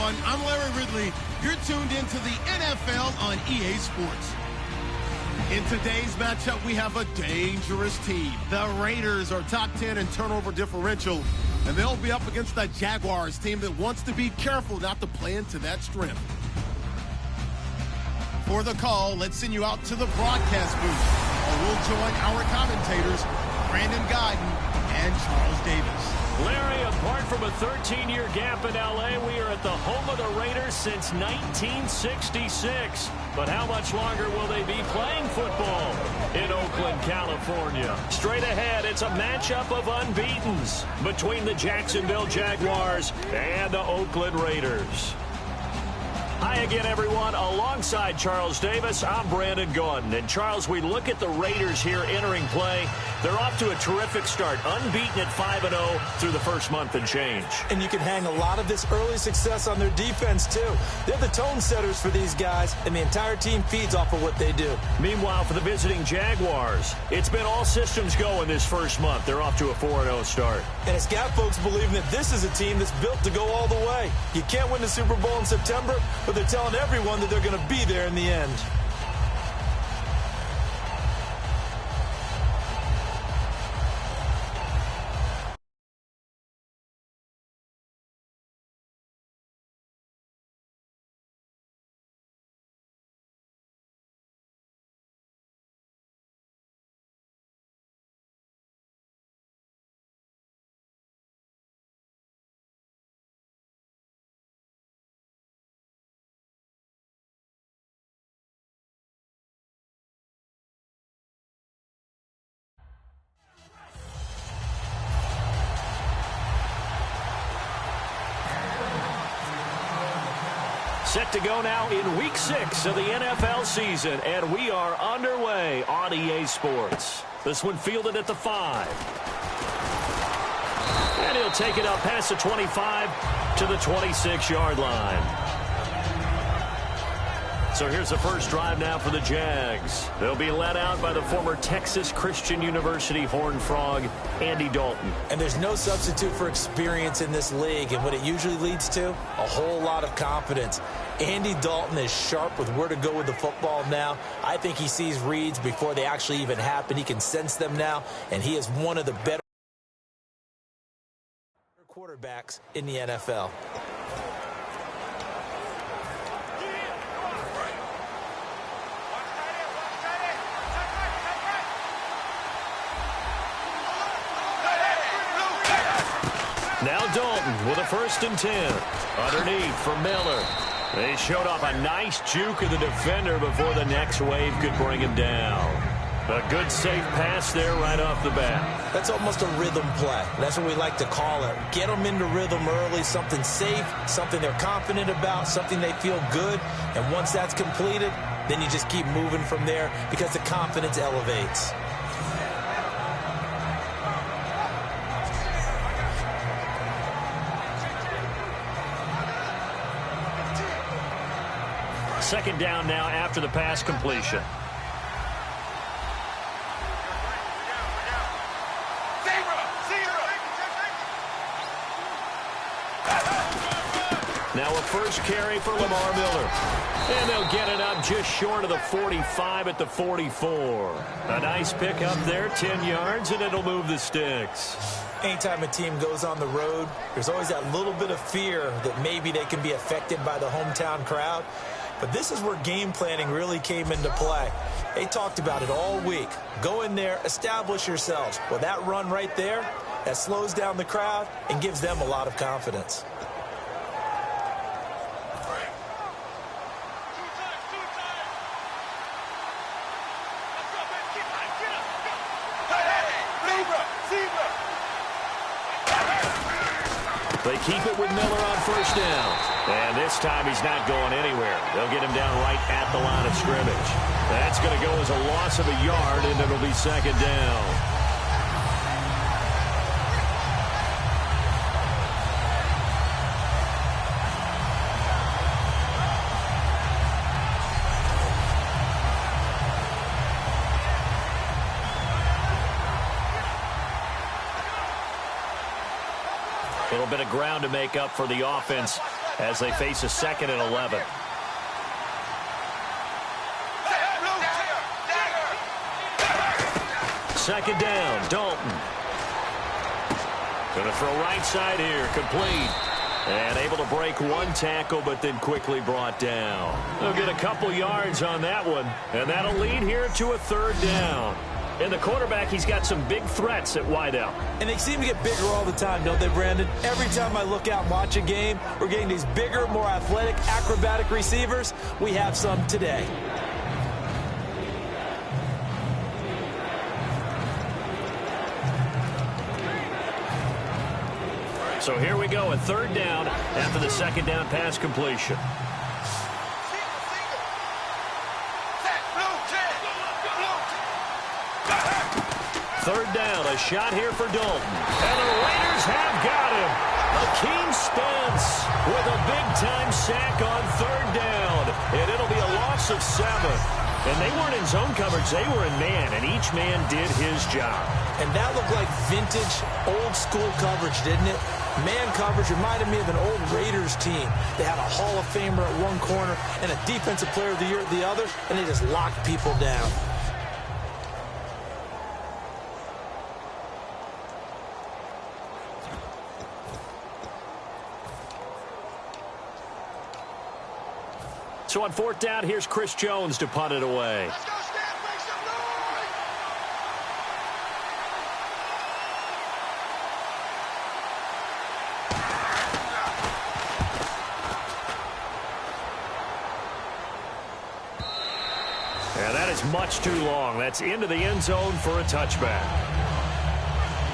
everyone. I'm Larry Ridley. You're tuned into the NFL on EA Sports. In today's matchup, we have a dangerous team. The Raiders are top 10 in turnover differential, and they'll be up against the Jaguars team that wants to be careful not to play into that strength. For the call, let's send you out to the broadcast booth, where we'll join our commentators, Brandon Gaudin and Charles Davis. Larry, apart from a 13-year gap in L.A., we are at the home of the Raiders since 1966. But how much longer will they be playing football in Oakland, California? Straight ahead, it's a matchup of unbeatens between the Jacksonville Jaguars and the Oakland Raiders. Hi again, everyone. Alongside Charles Davis, I'm Brandon Gaudin. And, Charles, we look at the Raiders here entering play. They're off to a terrific start, unbeaten at 5-0 through the first month and change. And you can hang a lot of this early success on their defense, too. They're the tone setters for these guys, and the entire team feeds off of what they do. Meanwhile, for the visiting Jaguars, it's been all systems go in this first month. They're off to a 4-0 start. And it's got folks believing that this is a team that's built to go all the way. You can't win the Super Bowl in September, but they're telling everyone that they're going to be there in the end. Set to go now in Week 6 of the NFL season, and we are underway on EA Sports. This one fielded at the 5. And he'll take it up past the 25 to the 26-yard line. So here's the first drive now for the Jags. They'll be led out by the former Texas Christian University Horned Frog, Andy Dalton. And there's no substitute for experience in this league, and what it usually leads to, a whole lot of confidence. Andy Dalton is sharp with where to go with the football now. I think he sees reads before they actually even happen. He can sense them now, and he is one of the better quarterbacks in the NFL. Now Dalton with a 1st and 10. Underneath for Miller. They showed off a nice juke of the defender before the next wave could bring him down. A good safe pass there right off the bat. That's almost a rhythm play. That's what we like to call it. Get them into rhythm early, something safe, something they're confident about, something they feel good. And once that's completed, then you just keep moving from there because the confidence elevates. Second down now after the pass completion. Now a first carry for Lamar Miller. And they'll get it up just short of the 45 at the 44. A nice pickup there, 10 yards, and it'll move the sticks. Anytime a team goes on the road, there's always that little bit of fear that maybe they can be affected by the hometown crowd. But this is where game planning really came into play. They talked about it all week. Go in there, establish yourselves. Well, that run right there, that slows down the crowd and gives them a lot of confidence. They keep it with Miller on 1st down. And this time he's not going anywhere. They'll get him down right at the line of scrimmage. That's going to go as a loss of a yard, and it'll be 2nd down. A little bit of ground to make up for the offense as they face a 2nd and 11. Second down, Dalton. Going to throw right side here, complete. And able to break one tackle, but then quickly brought down. They'll get a couple yards on that one, and that'll lead here to a 3rd down. And the quarterback, he's got some big threats at wideout. And they seem to get bigger all the time, don't they, Brandon? Every time I look out and watch a game, we're getting these bigger, more athletic, acrobatic receivers. We have some today. So here we go, a 3rd down after the 2nd down pass completion. Third down, a shot here for Dalton. And the Raiders have got him. Akeem Spence with a big-time sack on 3rd down. And it'll be a loss of 7. And they weren't in zone coverage, they were in man, and each man did his job. And that looked like vintage, old-school coverage, didn't it? Man coverage reminded me of an old Raiders team. They had a Hall of Famer at one corner and a Defensive Player of the Year at the other, and they just locked people down. So on 4th down, here's Chris Jones to punt it away. Let's go, Stan, make some noise! Yeah, that is much too long. That's into the end zone for a touchback.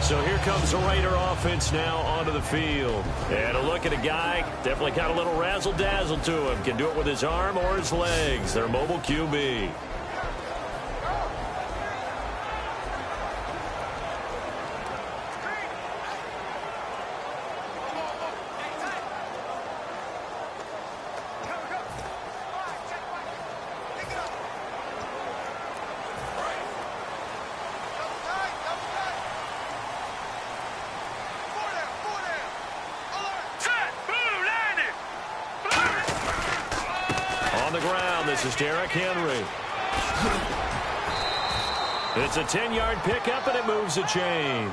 So here comes the Raider offense now onto the field. And a look at a guy, definitely got a little razzle-dazzle to him. Can do it with his arm or his legs. Their mobile QB. This is Derrick Henry. It's a 10-yard pickup, and it moves the chains.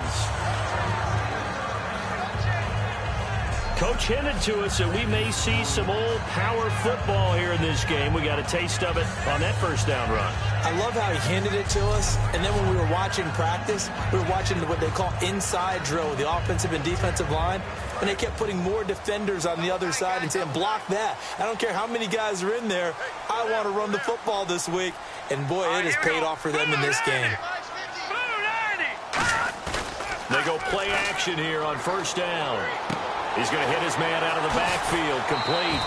Coach hinted to us that we may see some old power football here in this game. We got a taste of it on that 1st down run. I love how he hinted it to us, and then when we were watching practice, we were watching what they call inside drill with the offensive and defensive line, and they kept putting more defenders on the other side and saying, block that. I don't care how many guys are in there. I want to run the football this week, and boy, it has paid off for them in this game. They go play action here on 1st down. He's going to hit his man out of the backfield, complete.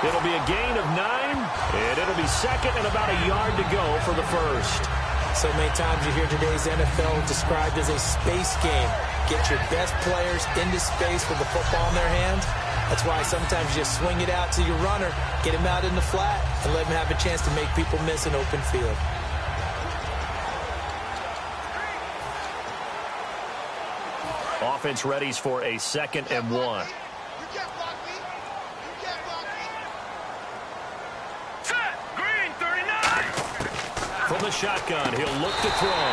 It'll be a gain of 9, and it'll be 2nd and about a yard to go for the 1st. So many times you hear today's NFL described as a space game. Get your best players into space with the football in their hands. That's why sometimes you just swing it out to your runner, get him out in the flat, and let him have a chance to make people miss an open field. Offense readies for a 2nd and 1. From the shotgun, he'll look to throw.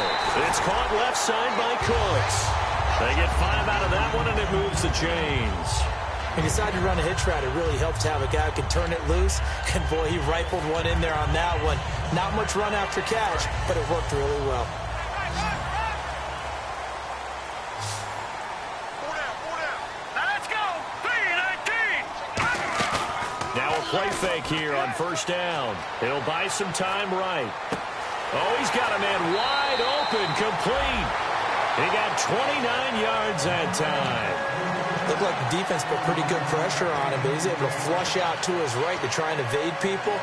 It's caught left side by Cooks. They get 5 out of that one, and it moves the chains. He decided to run a hitch route. It really helps to have a guy who can turn it loose. And, boy, he rifled one in there on that one. Not much run after catch, but it worked really well. Play fake here on 1st down. He'll buy some time right. Oh, he's got a man wide open, complete. He got 29 yards that time. Looked like the defense put pretty good pressure on him, but he's able to flush out to his right to try and evade people.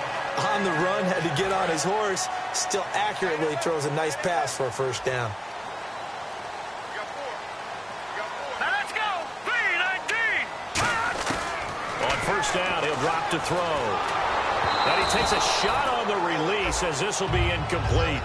On the run, had to get on his horse. Still accurately throws a nice pass for a 1st down. On 1st down, he'll drop to throw. And he takes a shot on the release as this will be incomplete.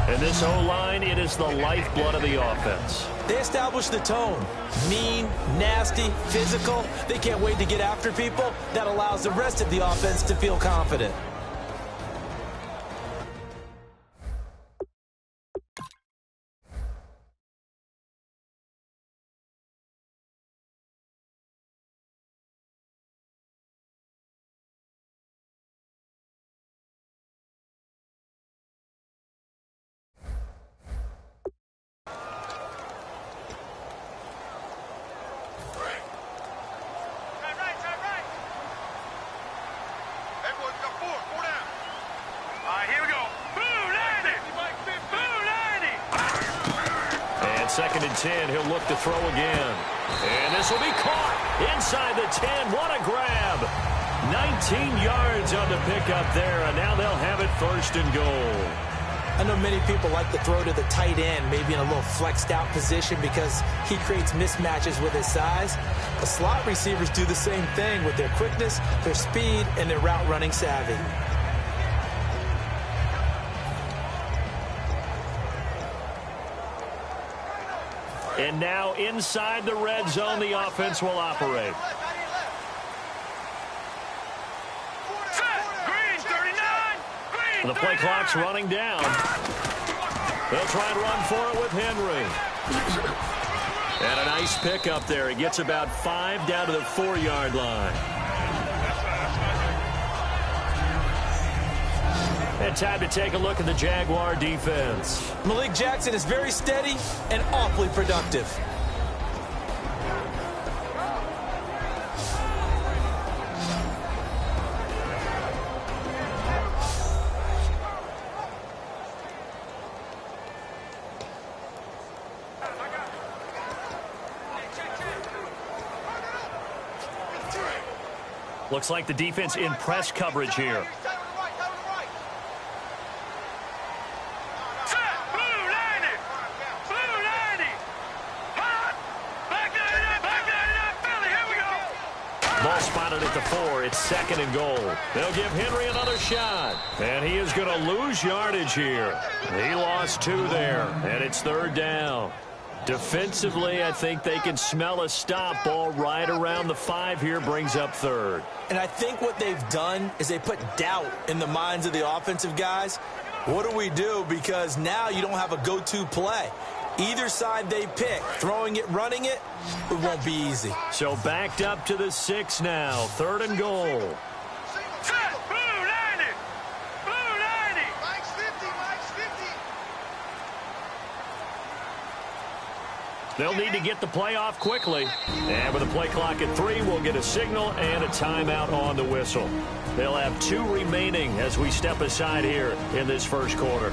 And this O-line, it is the lifeblood of the offense. They establish the tone. Mean, nasty, physical. They can't wait to get after people. That allows the rest of the offense to feel confident. Second and 10, he'll look to throw again. And this will be caught inside the 10. What a grab. 19 yards on the pickup there, and now they'll have it first and goal. I know many people like to throw to the tight end, maybe in a little flexed out position because he creates mismatches with his size. The slot receivers do the same thing with their quickness, their speed, and their route running savvy. And now inside the red zone, the offense will operate. The play clock's running down. They'll try and run for it with Henry. And a nice pickup there. He gets about 5 down to the 4-yard line. And time to take a look at the Jaguar defense. Malik Jackson is very steady and awfully productive. Looks like the defense in press coverage here. Ball spotted at the 4. It's second and goal. They'll give Henry another shot. And he is going to lose yardage here. He lost 2 there. And it's third down. Defensively, I think they can smell a stop. Ball right around the 5 here brings up third. And I think what they've done is they put doubt in the minds of the offensive guys. What do we do? Because now you don't have a go-to play. Either side they pick, throwing it, running it, it won't be easy. So backed up to the 6 now. Third and goal. They'll need to get the play off quickly. And with a play clock at 3, we'll get a signal and a timeout on the whistle. They'll have 2 remaining as we step aside here in this first quarter.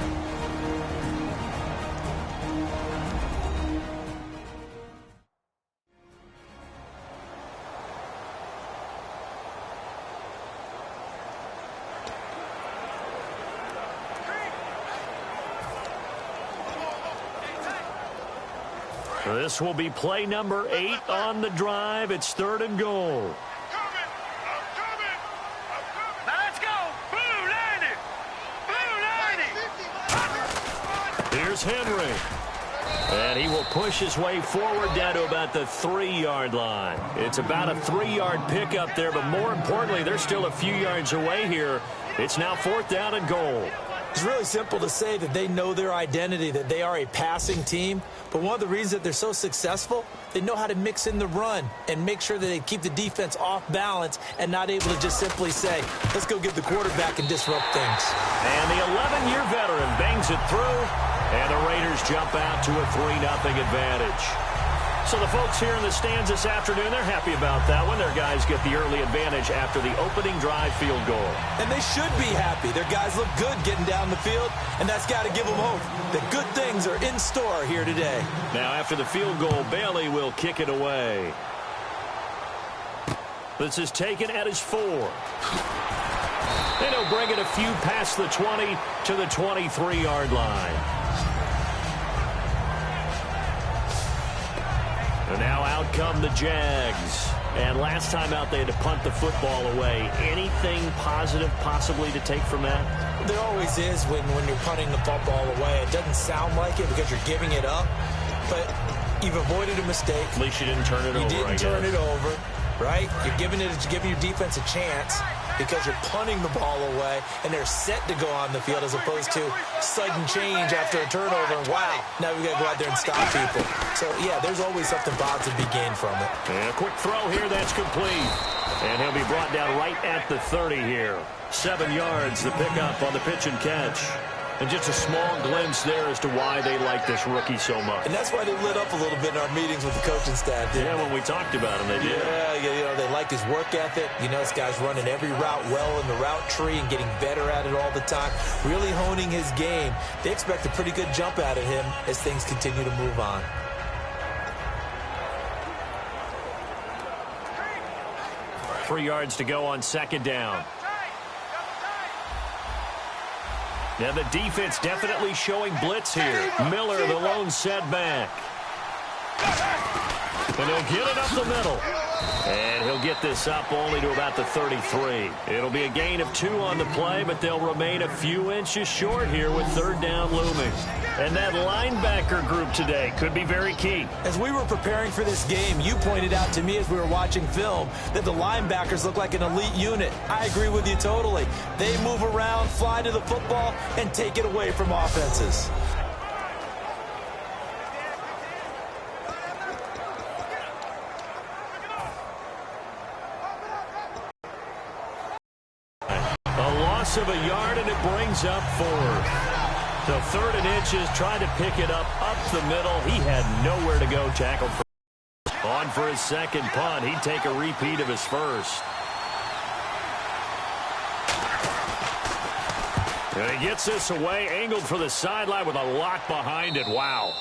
This will be play number 8 on the drive. It's third and goal. Now let's go. Blue 90. Blue 90. Here's Henry. And he will push his way forward down to about the 3-yard line. It's about a 3-yard pickup there, but more importantly, they're still a few yards away here. It's now 4th down and goal. It's really simple to say that they know their identity, that they are a passing team. But one of the reasons that they're so successful, they know how to mix in the run and make sure that they keep the defense off balance and not able to just simply say, let's go get the quarterback and disrupt things. And the 11-year veteran bangs it through, and the Raiders jump out to a 3-0 advantage. So the folks here in the stands this afternoon, they're happy about that one. Their guys get the early advantage after the opening drive field goal. And they should be happy. Their guys look good getting down the field, and that's got to give them hope that good things are in store here today. Now after the field goal, Bailey will kick it away. This is taken at his 4. And he'll bring it a few past the 20 to the 23-yard line. And now out come the Jags. And last time out, they had to punt the football away. Anything positive possibly to take from that? There always is when you're punting the football away. It doesn't sound like it because you're giving it up, but you've avoided a mistake. At least you didn't turn it over. You didn't turn it over, right? You're giving your defense a chance because you're punting the ball away, and they're set to go on the field as opposed to sudden change after a turnover. And wow, now we've got to go out there and stop people. So, yeah, there's always something positive to be gained from it. And a quick throw here, that's complete. And he'll be brought down right at the 30 here. 7 yards, the pickup on the pitch and catch. And just a small glimpse there as to why they like this rookie so much. And that's why they lit up a little bit in our meetings with the coaching staff. Yeah, when we talked about him, they did. Yeah, they liked his work ethic. You know, this guy's running every route well in the route tree and getting better at it all the time, really honing his game. They expect a pretty good jump out of him as things continue to move on. Three yards to go on second down. Now the defense definitely showing blitz here. Miller, the lone setback. And he'll get it up the middle. And he'll get this up only to about the 33. It'll be a gain of 2 on the play, but they'll remain a few inches short here with third down looming. And that linebacker group today could be very key. As we were preparing for this game, you pointed out to me as we were watching film that the linebackers look like an elite unit. I agree with you totally. They move around, fly to the football, and take it away from offenses. Of a yard, and it brings up 4th. So 3rd and inches, trying to pick it up the middle. He had nowhere to go. Tackled on for his second punt. He'd take a repeat of his first. And he gets this away, angled for the sideline with a lock behind it. Wow.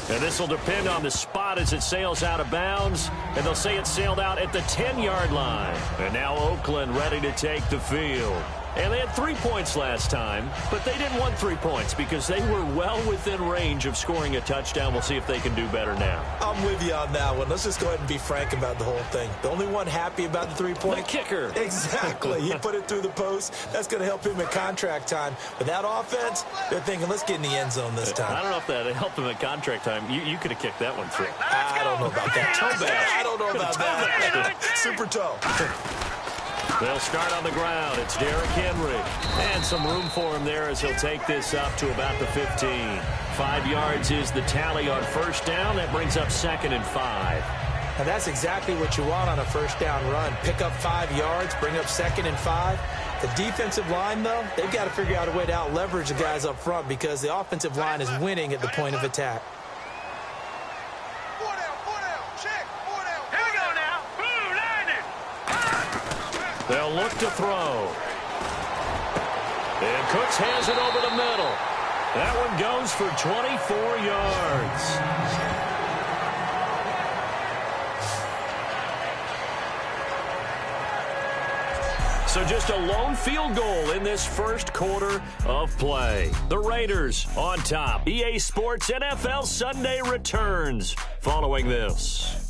And this will depend on the spot as it sails out of bounds. And they'll say it sailed out at the 10-yard line. And now Oakland ready to take the field. And they had 3 points last time, but they didn't want 3 points because they were well within range of scoring a touchdown. We'll see if they can do better now. I'm with you on that one. Let's just go ahead and be frank about the whole thing. The only one happy about the 3-point? The kicker. Exactly. He put it through the post. That's going to help him at contract time. But that offense, they're thinking, let's get in the end zone this time. I don't know if that helped him at contract time. You could have kicked that one through. I don't know about that. Toe bash. I don't know about that. Super toe. They'll start on the ground. It's Derrick Henry. And some room for him there as he'll take this up to about the 15. 5 yards is the tally on first down. That brings up 2nd and 5. And that's exactly what you want on a first down run. Pick up 5 yards, bring up 2nd and 5. The defensive line, though, they've got to figure out a way to out-leverage the guys up front because the offensive line is winning at the point of attack. They'll look to throw. And Cooks has it over the middle. That one goes for 24 yards. So just a lone field goal in this first quarter of play. The Raiders on top. EA Sports NFL Sunday returns following this.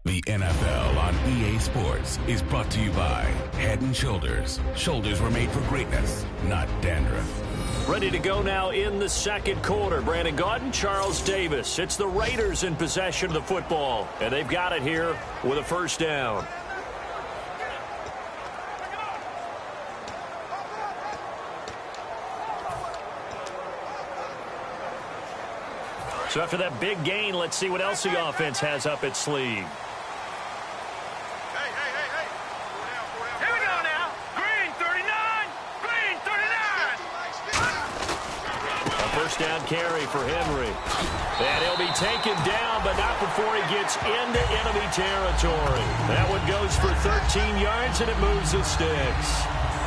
The NFL on EA Sports is brought to you by Head & Shoulders. Shoulders were made for greatness, not dandruff. Ready to go now in the second quarter. Brandon Gaudin, Charles Davis. It's the Raiders in possession of the football, and they've got it here with a first down. So after that big gain, let's see what else the offense has up its sleeve. Down carry for Henry. And he'll be taken down, but not before he gets into enemy territory. That one goes for 13 yards, and it moves the sticks.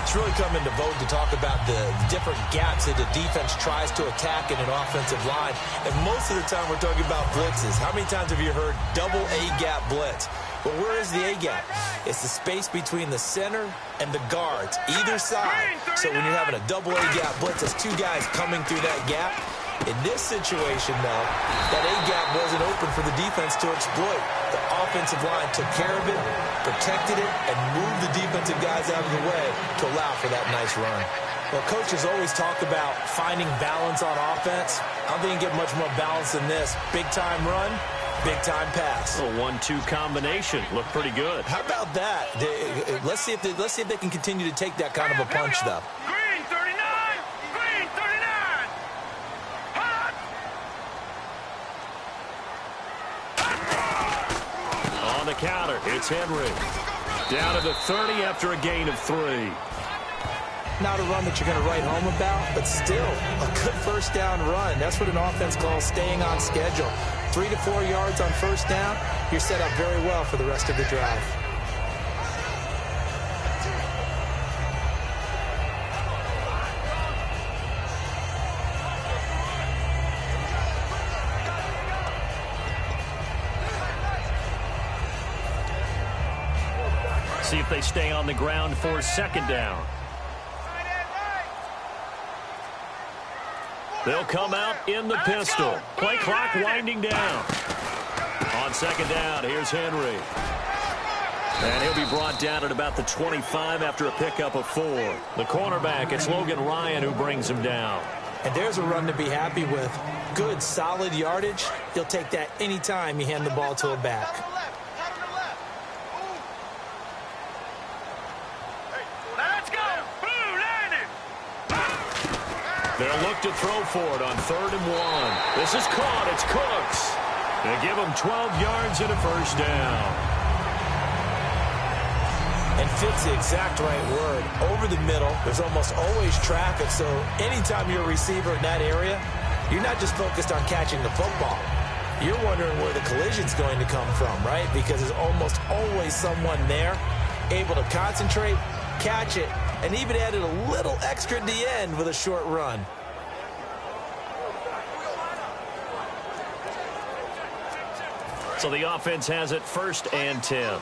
It's really coming to vote to talk about the different gaps that the defense tries to attack in an offensive line. And most of the time we're talking about blitzes. How many times have you heard double A-gap blitz? But where is the A-gap? It's the space between the center and the guards, either side. So when you're having a double A-gap blitz, there's two guys coming through that gap. In this situation, though, that A-gap wasn't open for the defense to exploit. The offensive line took care of it, protected it, and moved the defensive guys out of the way to allow for that nice run. Well, coaches always talk about finding balance on offense. I don't think you get much more balance than this. Big-time run, big-time pass. A 1-2 combination. Looked pretty good. How about that? Let's see if they can continue to take that kind of a punch, though. Green 39! Green 39! Hot! On the counter, it's Henry. Down to the 30 after a gain of 3. Not a run that you're going to write home about, but still a good first down run. That's what an offense calls staying on schedule. 3 to 4 yards on first down, you're set up very well for the rest of the drive. See if they stay on the ground for second down. They'll come out in the pistol. Play clock winding down. On second down, here's Henry. And he'll be brought down at about the 25 after a pickup of 4. The cornerback, it's Logan Ryan who brings him down. And there's a run to be happy with. Good, solid yardage. He'll take that anytime you hand the ball to a back. They'll look to throw for it on 3rd and 1. This is caught. It's Cooks. They give him 12 yards and a first down. And fit's the exact right word. Over the middle, there's almost always traffic, so anytime you're a receiver in that area, you're not just focused on catching the football. You're wondering where the collision's going to come from, right? Because there's almost always someone there able to concentrate, catch it, and even added a little extra at the end with a short run. So the offense has it 1st and 10.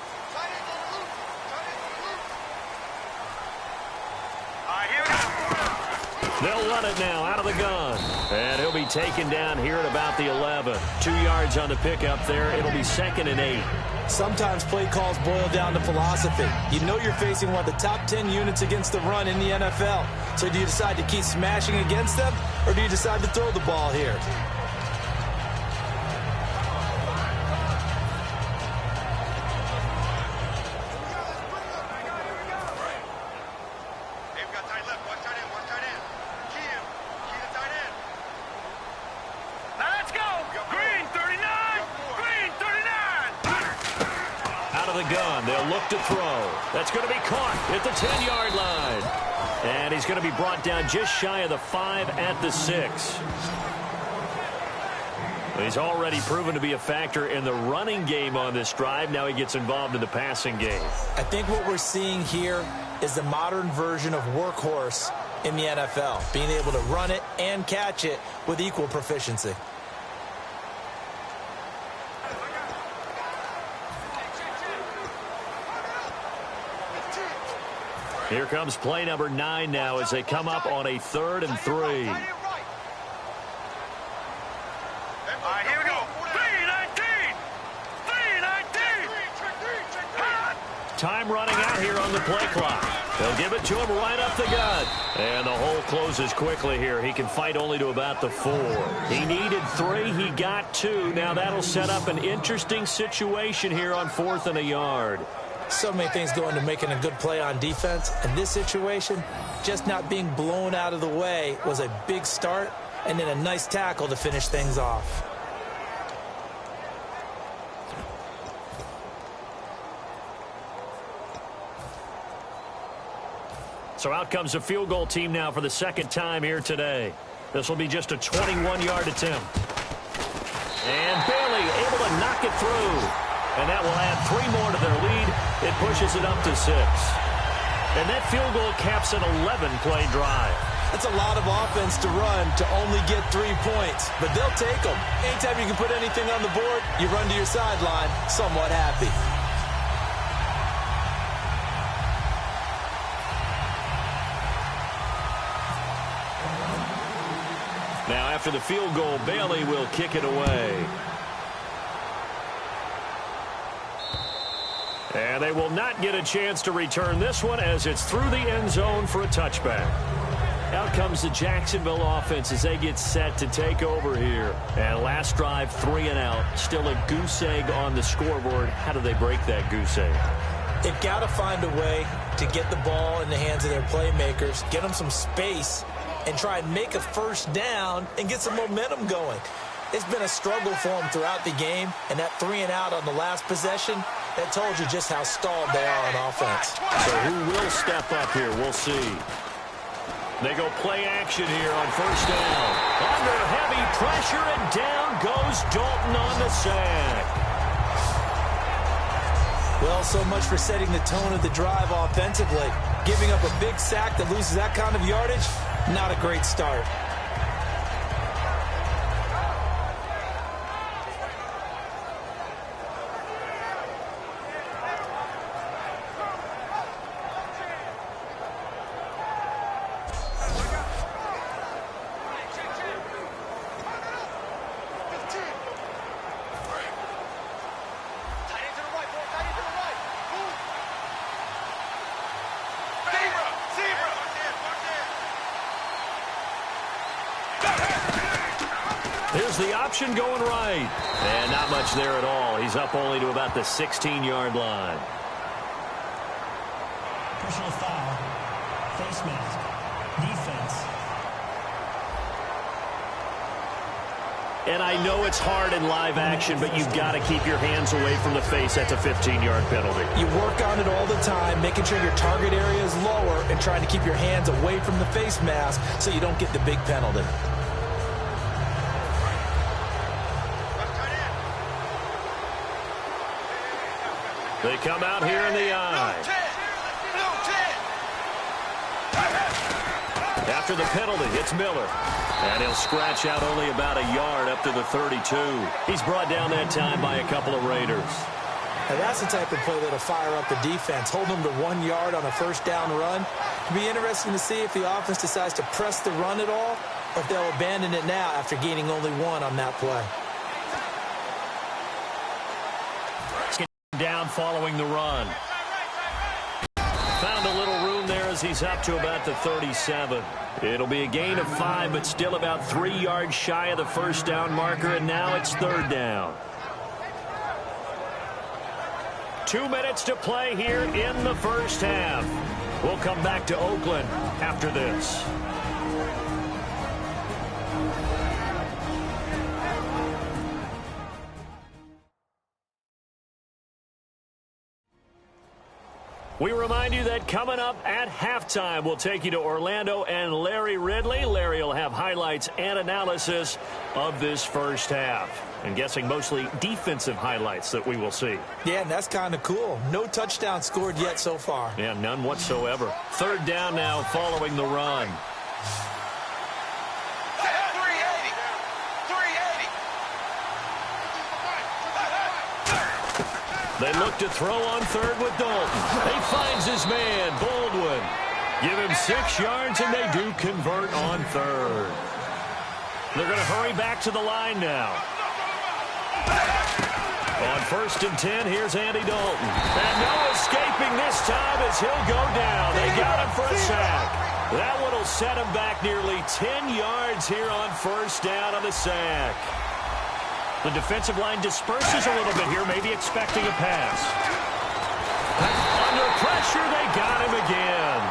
They'll run it now out of the gun. And he'll be taken down here at about the 11. 2 yards on the pickup there. It'll be 2nd and 8. Sometimes play calls boil down to philosophy. You know you're facing one of the top 10 units against the run in the NFL. So do you decide to keep smashing against them, or do you decide to throw the ball here? To throw. That's going to be caught at the 10-yard line. And he's going to be brought down just shy of the 5 at the 6. He's already proven to be a factor in the running game on this drive. Now he gets involved in the passing game. I think what we're seeing here is the modern version of workhorse in the NFL, being able to run it and catch it with equal proficiency. Here comes play number 9 now as they come up on a 3rd and 3. All right, here we go. 3-19. 3-19. Time running out here on the play clock. They'll give it to him right up the gut. And the hole closes quickly here. He can fight only to about the 4. He needed 3. He got 2. Now that'll set up an interesting situation here on 4th and a yard. So many things go into making a good play on defense. In this situation, just not being blown out of the way was a big start, and then a nice tackle to finish things off. So out comes the field goal team now for the 2nd time here today. This will be just a 21-yard attempt. And Bailey able to knock it through. And that will add 3 more to their lead. It pushes it up to 6. And that field goal caps an 11-play drive. That's a lot of offense to run to only get 3 points, but they'll take them. Anytime you can put anything on the board, you run to your sideline somewhat happy. after the field goal. Bailey will kick it away. And they will not get a chance to return this one as it's through the end zone for a touchback. Out comes the Jacksonville offense as they get set to take over here. And last drive, 3 and out. Still a goose egg on the scoreboard. How do they break that goose egg? They've got to find a way to get the ball in the hands of their playmakers, get them some space, and try and make a first down and get some momentum going. It's been a struggle for them throughout the game, and that 3 and out on the last possession, that told you just how stalled they are on offense. So who will step up here? We'll see. They go play action here on first down. Under heavy pressure, and down goes Dalton on the sack. Well, so much for setting the tone of the drive offensively. Giving up a big sack that loses that kind of yardage, not a great start. Here's the option going right. And not much there at all. He's up only to about the 16-yard line. Personal foul. Face mask. Defense. And I know it's hard in live action, but you've got to keep your hands away from the face. That's a 15-yard penalty. You work on it all the time, making sure your target area is lower and trying to keep your hands away from the face mask so you don't get the big penalty. They come out here in the eye. After the penalty, it's Miller. And he'll scratch out only about a yard up to the 32. He's brought down that time by a couple of Raiders. Now that's the type of play that'll fire up the defense. Hold them to 1 yard on a first down run. It'll be interesting to see if the offense decides to press the run at all, or if they'll abandon it now after gaining only 1 on that play. Down following the run. Found a little room there as he's up to about the 37. It'll be a gain of 5, but still about 3 yards shy of the first down marker, and now it's third down. 2 minutes to play here in the first half. We'll come back to Oakland after this. We remind you that coming up at halftime, we'll take you to Orlando and Larry Ridley. Larry will have highlights and analysis of this first half. I'm guessing mostly defensive highlights that we will see. Yeah, and that's kind of cool. No touchdown scored yet so far. Yeah, none whatsoever. Third down now following the run. They look to throw on third with Dalton. He finds his man, Baldwin. Give him 6 yards, and they do convert on third. They're going to hurry back to the line now. On first and 10, here's Andy Dalton. And no escaping this time as he'll go down. They got him for a sack. That one will set him back nearly 10 yards here on first down on the sack. The defensive line disperses a little bit here, maybe expecting a pass. Under pressure, they got him again.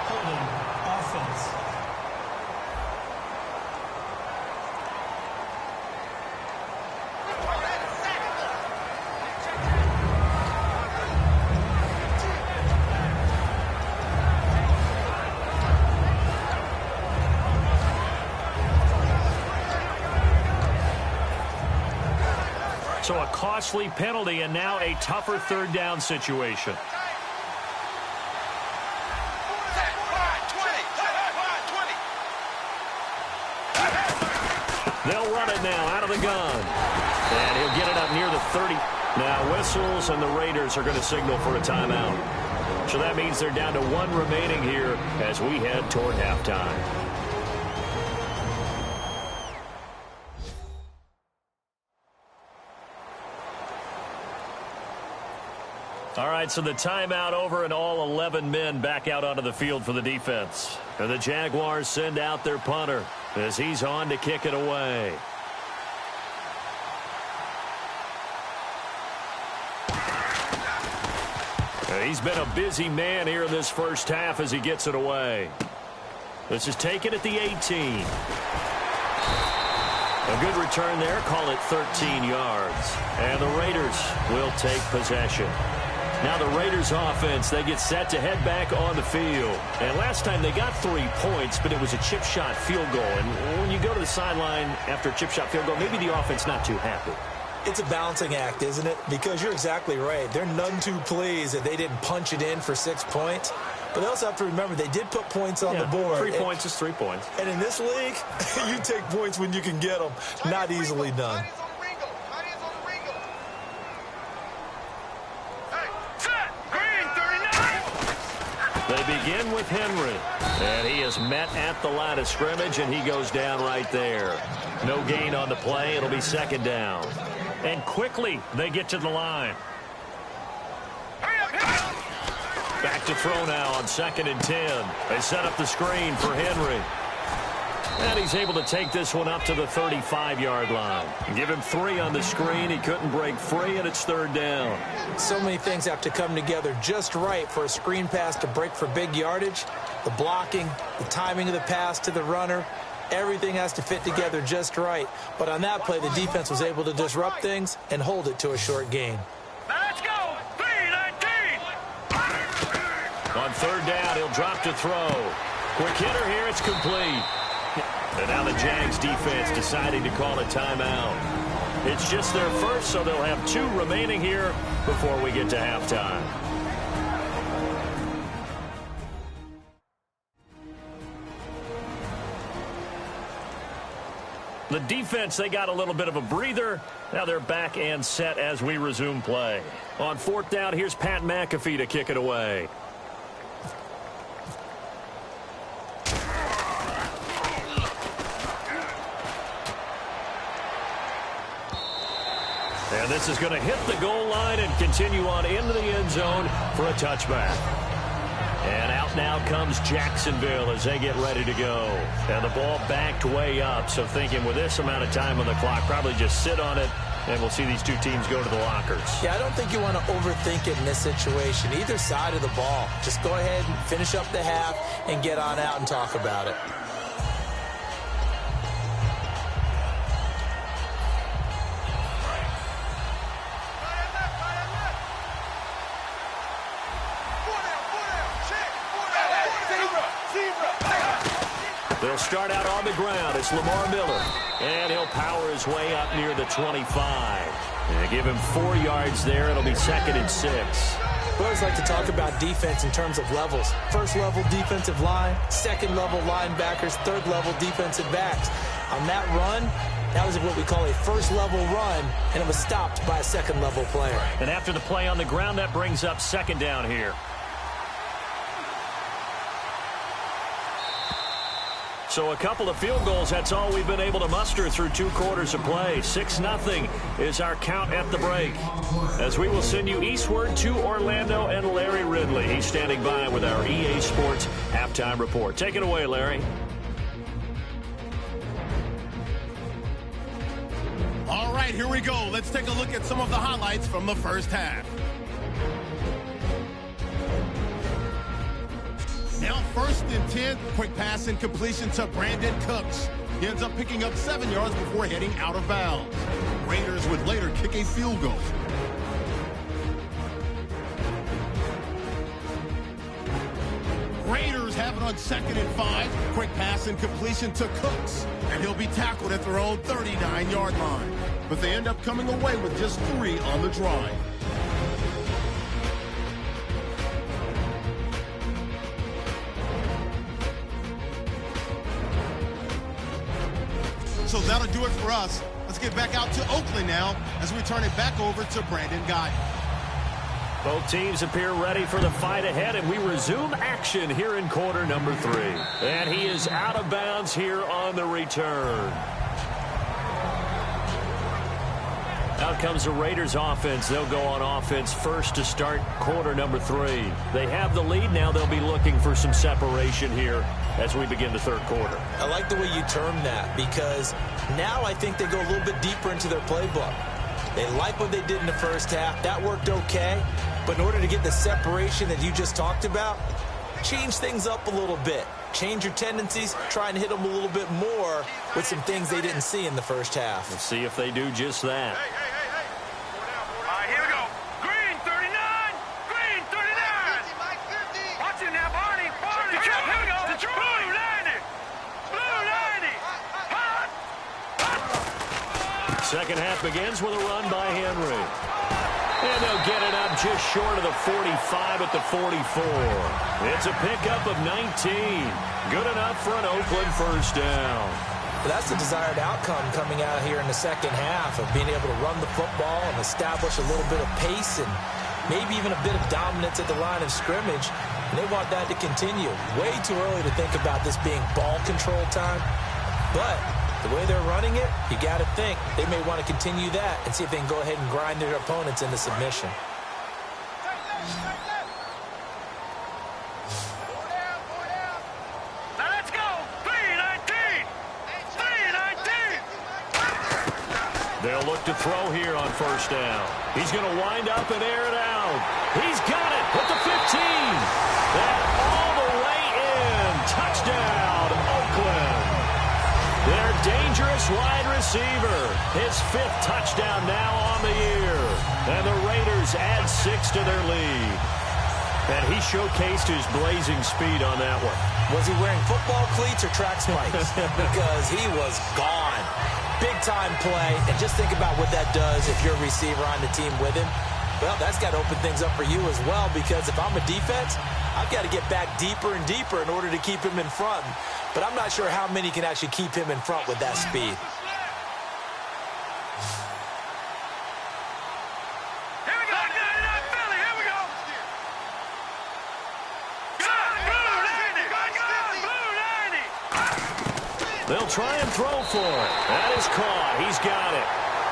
Holding. Offense. So a costly penalty and now a tougher third down situation. They'll run it now out of the gun. And he'll get it up near the 30. Now whistles, and the Raiders are going to signal for a timeout. So that means they're down to 1 remaining here as we head toward halftime. All right, so the timeout over and all 11 men back out onto the field for the defense. And the Jaguars send out their punter as he's on to kick it away. He's been a busy man here in this first half as he gets it away. This is taken at the 18. A good return there. Call it 13 yards. And the Raiders will take possession. Now the Raiders offense, they get set to head back on the field. And last time they got 3 points, but it was a chip shot field goal. And when you go to the sideline after a chip shot field goal, maybe the offense not too happy. It's a balancing act, isn't it? Because you're exactly right. They're none too pleased that they didn't punch it in for 6 points. But they also have to remember they did put points on the board. 3 points is 3 points. And in this league, you take points when you can get them. Not easily done. They begin with Henry. And he is met at the line of scrimmage, and he goes down right there. No gain on the play. It'll be 2nd down. And quickly, they get to the line. Back to throw now on 2nd and 10. They set up the screen for Henry. And he's able to take this one up to the 35-yard line. Give him 3 on the screen. He couldn't break free, and it's 3rd down. So many things have to come together just right for a screen pass to break for big yardage. The blocking, the timing of the pass to the runner, everything has to fit together just right. But on that play, the defense was able to disrupt things and hold it to a short gain. Let's go! 3-19! On 3rd down, he'll drop to throw. Quick hitter here, it's complete. And now the Jags defense deciding to call a timeout. It's just their first, so they'll have 2 remaining here before we get to halftime. The defense, they got a little bit of a breather. Now they're back and set as we resume play. On 4th down, here's Pat McAfee to kick it away. And this is going to hit the goal line and continue on into the end zone for a touchback. And out now comes Jacksonville as they get ready to go. And the ball backed way up, so thinking with this amount of time on the clock, probably just sit on it, and we'll see these 2 teams go to the lockers. Yeah, I don't think you want to overthink it in this situation. Either side of the ball. Just go ahead and finish up the half and get on out and talk about it. They'll start out on the ground. It's Lamar Miller. And he'll power his way up near the 25. And give him 4 yards there. It'll be 2nd and 6. We always like to talk about defense in terms of levels. 1st level defensive line, 2nd level linebackers, 3rd level defensive backs. On that run, that was what we call a 1st level run, and it was stopped by a 2nd level player. And after the play on the ground, that brings up 2nd down here. So a couple of field goals, that's all we've been able to muster through 2 quarters of play. 6-0 is our count at the break. As we will send you eastward to Orlando and Larry Ridley. He's standing by with our EA Sports halftime report. Take it away, Larry. All right, here we go. Let's take a look at some of the highlights from the first half. Now 1st and 10, quick pass and completion to Brandon Cooks. He ends up picking up 7 yards before heading out of bounds. Raiders would later kick a field goal. Raiders have it on 2nd and 5. Quick pass and completion to Cooks. And he'll be tackled at their own 39-yard line. But they end up coming away with just 3 on the drive. So that'll do it for us. Let's get back out to Oakland now as we turn it back over to Brandon Guy. Both teams appear ready for the fight ahead, and we resume action here in quarter number 3. And he is out of bounds here on the return. Out comes the Raiders offense. They'll go on offense first to start quarter number 3. They have the lead now. They'll be looking for some separation here as we begin the third quarter. I like the way you termed that, because now I think they go a little bit deeper into their playbook. They like what they did in the first half. That worked okay. But in order to get the separation that you just talked about, change things up a little bit. Change your tendencies, try and hit them a little bit more with some things they didn't see in the first half. Let's see if they do just that. All right, here we go. Green 39. Green 39. Watch it now, Barney. Barney. Detroit. Here we go. Detroit. Blue 90. Blue 90. Hot. Second half begins with a run by Henry. And they'll get it up just short of the 45 at the 44. It's a pickup of 19. Good enough for an Oakland first down. But that's the desired outcome coming out here in the second half, of being able to run the football and establish a little bit of pace and maybe even a bit of dominance at the line of scrimmage. And they want that to continue. Way too early to think about this being ball control time. But the way they're running it, you got to think they may want to continue that and see if they can go ahead and grind their opponents into submission. Now let's go. 319. 319. They'll look to throw here on first down. He's going to wind up and air it out. He's got it at the 15. And all the way in. Touchdown, Oakland. Their dangerous wide receiver. His 5th touchdown now on the year. And the Raiders add 6 to their lead. And he showcased his blazing speed on that one. Was he wearing football cleats or track spikes? Because he was gone. Big-time play. And just think about what that does if you're a receiver on the team with him. Well, that's got to open things up for you as well, because if I'm a defense, I've got to get back deeper and deeper in order to keep him in front. But I'm not sure how many can actually keep him in front with that speed. Here we go. 99 Philly. Here we go. Blue 90. Blue 90. They'll try and throw for it. That is caught. He's got it.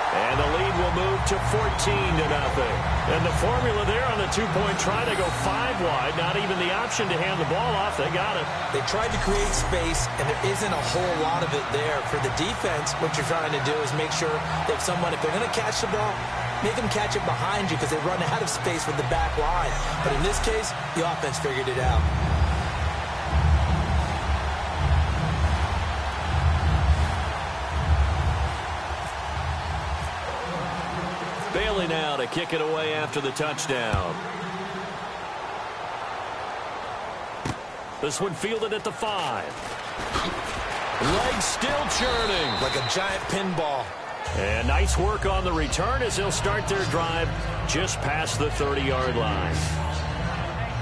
And the lead will move to 14-0. And the formula there on the two-point try, they go 5 wide. Not even the option to hand the ball off. They got it. They tried to create space, and there isn't a whole lot of it there. For the defense, what you're trying to do is make sure that someone, if they're going to catch the ball, make them catch it behind you, because they run out of space with the back line. But in this case, the offense figured it out. Bailey now to kick it away after the touchdown. This one fielded at the 5. Legs still churning. Like a giant pinball. And nice work on the return as they'll start their drive just past the 30-yard line.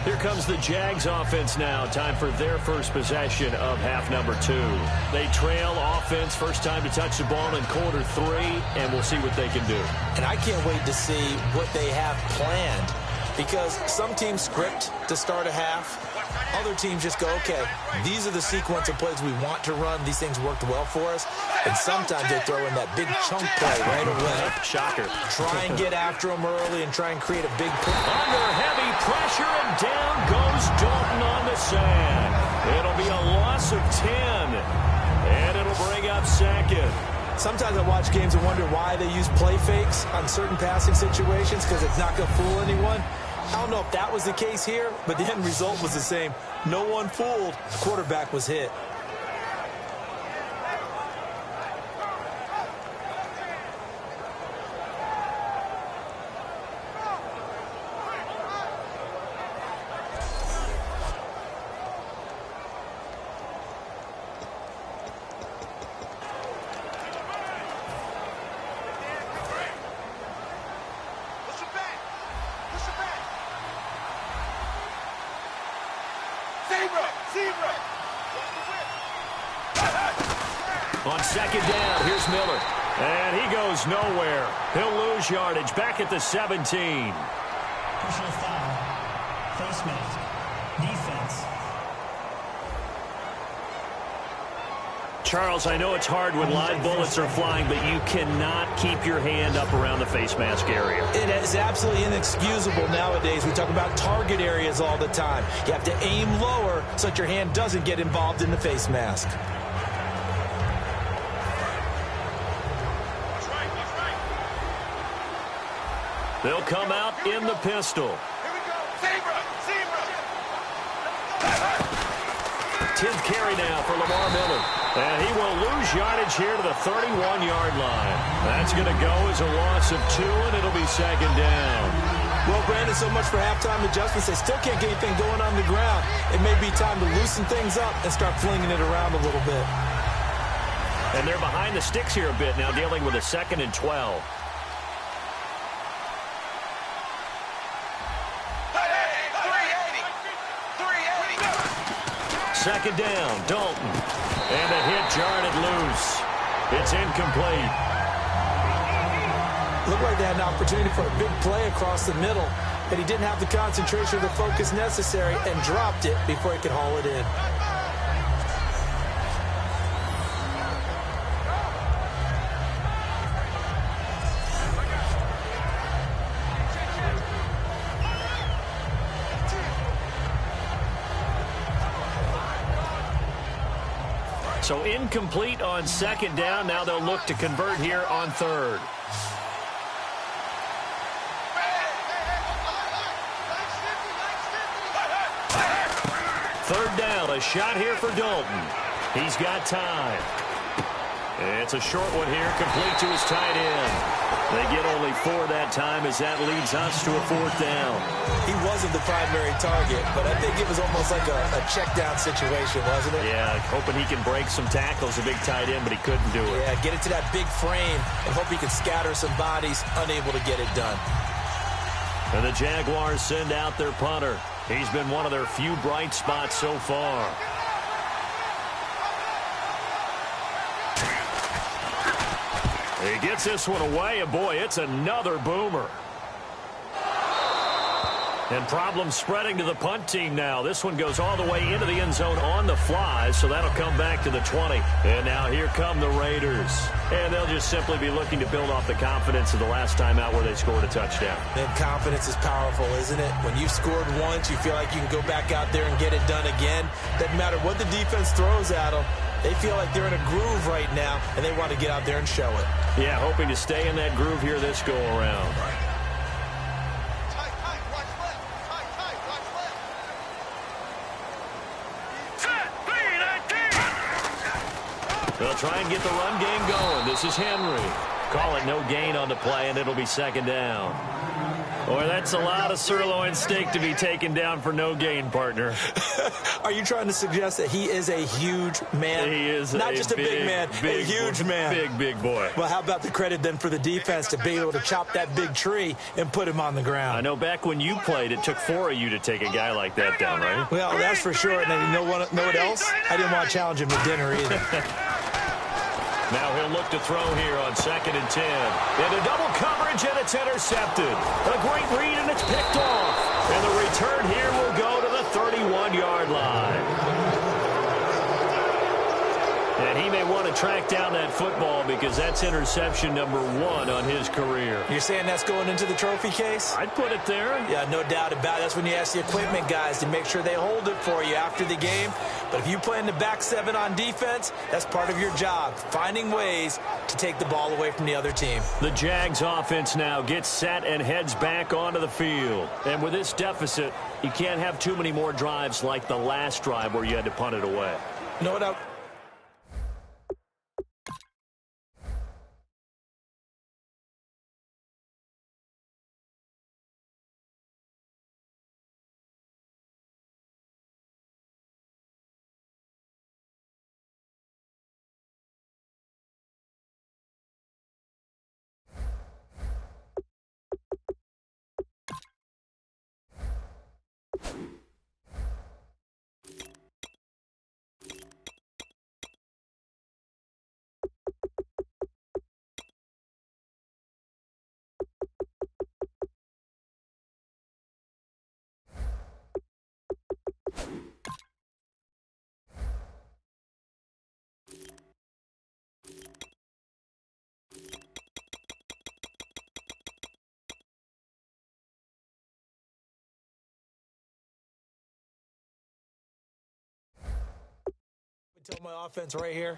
Here comes the Jags offense now. Time for their first possession of half number 2. They trail offense, first time to touch the ball in quarter 3, and we'll see what they can do. And I can't wait to see what they have planned, because some teams script to start a half. Other teams just go, okay, these are the sequence of plays we want to run. These things worked well for us. And sometimes they throw in that big chunk play right away. Shocker. Try and get after them early and try and create a big play. Under heavy pressure, and down goes Dalton on the sand. It'll be a loss of 10, and it'll bring up second. Sometimes I watch games and wonder why they use play fakes on certain passing situations, because it's not going to fool anyone. I don't know if that was the case here, but the end result was the same. No one fooled. The quarterback was hit. On second down, here's Miller. And he goes nowhere. He'll lose yardage back at the 17. Personal foul. Face mask. Defense. Charles, I know it's hard when live bullets are flying, but you cannot keep your hand up around the face mask area. It is absolutely inexcusable nowadays. We talk about target areas all the time. You have to aim lower so that your hand doesn't get involved in the face mask. They'll come out in the pistol. Here we go. Zebra. Tenth carry now for Lamar Miller. And he will lose yardage here to the 31-yard line. That's going to go as a loss of 2, and it'll be second down. Well, Brandon, so much for halftime adjustments. They still can't get anything going on the ground. It may be time to loosen things up and start flinging it around a little bit. And they're behind the sticks here a bit now, dealing with a 2nd and 12. Second down, Dalton. And a hit jarred loose. It's incomplete. Looked like they had an opportunity for a big play across the middle, but he didn't have the concentration or the focus necessary and dropped it before he could haul it in. So incomplete on second down. Now they'll look to convert here on third. Third down, a shot here for Dalton. He's got time. It's a short one here, complete to his tight end. They get only 4 that time as that leads us to a 4th down. He wasn't the primary target, but I think it was almost like a check down situation, wasn't it? Yeah, hoping he can break some tackles, a big tight end, but he couldn't do it. Yeah, get it to that big frame and hope he can scatter some bodies, unable to get it done. And the Jaguars send out their punter. He's been one of their few bright spots so far. He gets this one away, and boy, it's another boomer. And problems spreading to the punt team now. This one goes all the way into the end zone on the fly, so that'll come back to the 20. And now here come the Raiders. And they'll just simply be looking to build off the confidence of the last time out where they scored a touchdown. And confidence is powerful, isn't it? When you've scored once, you feel like you can go back out there and get it done again. Doesn't matter what the defense throws at them. They feel like they're in a groove right now, and they want to get out there and show it. Yeah, hoping to stay in that groove here this go-around. They'll try and get the run game going. This is Henry. Call it no gain on the play, and it'll be second down. Boy, that's a lot of sirloin steak to be taken down for no gain, partner. Are you trying to suggest that he is a huge man? He is not just a big man, a huge man. Big boy. Well, how about the credit then for the defense to be able to chop that big tree and put him on the ground? I know back when you played, it took 4 of you to take a guy like that down, right? Well, that's for sure. And then you know what else? I didn't want to challenge him to dinner either. Now he'll look to throw here on 2nd and 10. Into double coverage, and it's intercepted. A great read, and it's picked off. And the return here will go to the 31-yard line. And he may want to track down that football because that's interception number 1 on his career. You're saying that's going into the trophy case? I'd put it there. Yeah, no doubt about it. That's when you ask the equipment guys to make sure they hold it for you after the game. But if you play in the back 7 on defense, that's part of your job, finding ways to take the ball away from the other team. The Jags offense now gets set and heads back onto the field. And with this deficit, you can't have too many more drives like the last drive where you had to punt it away. You know what? tell my offense right here?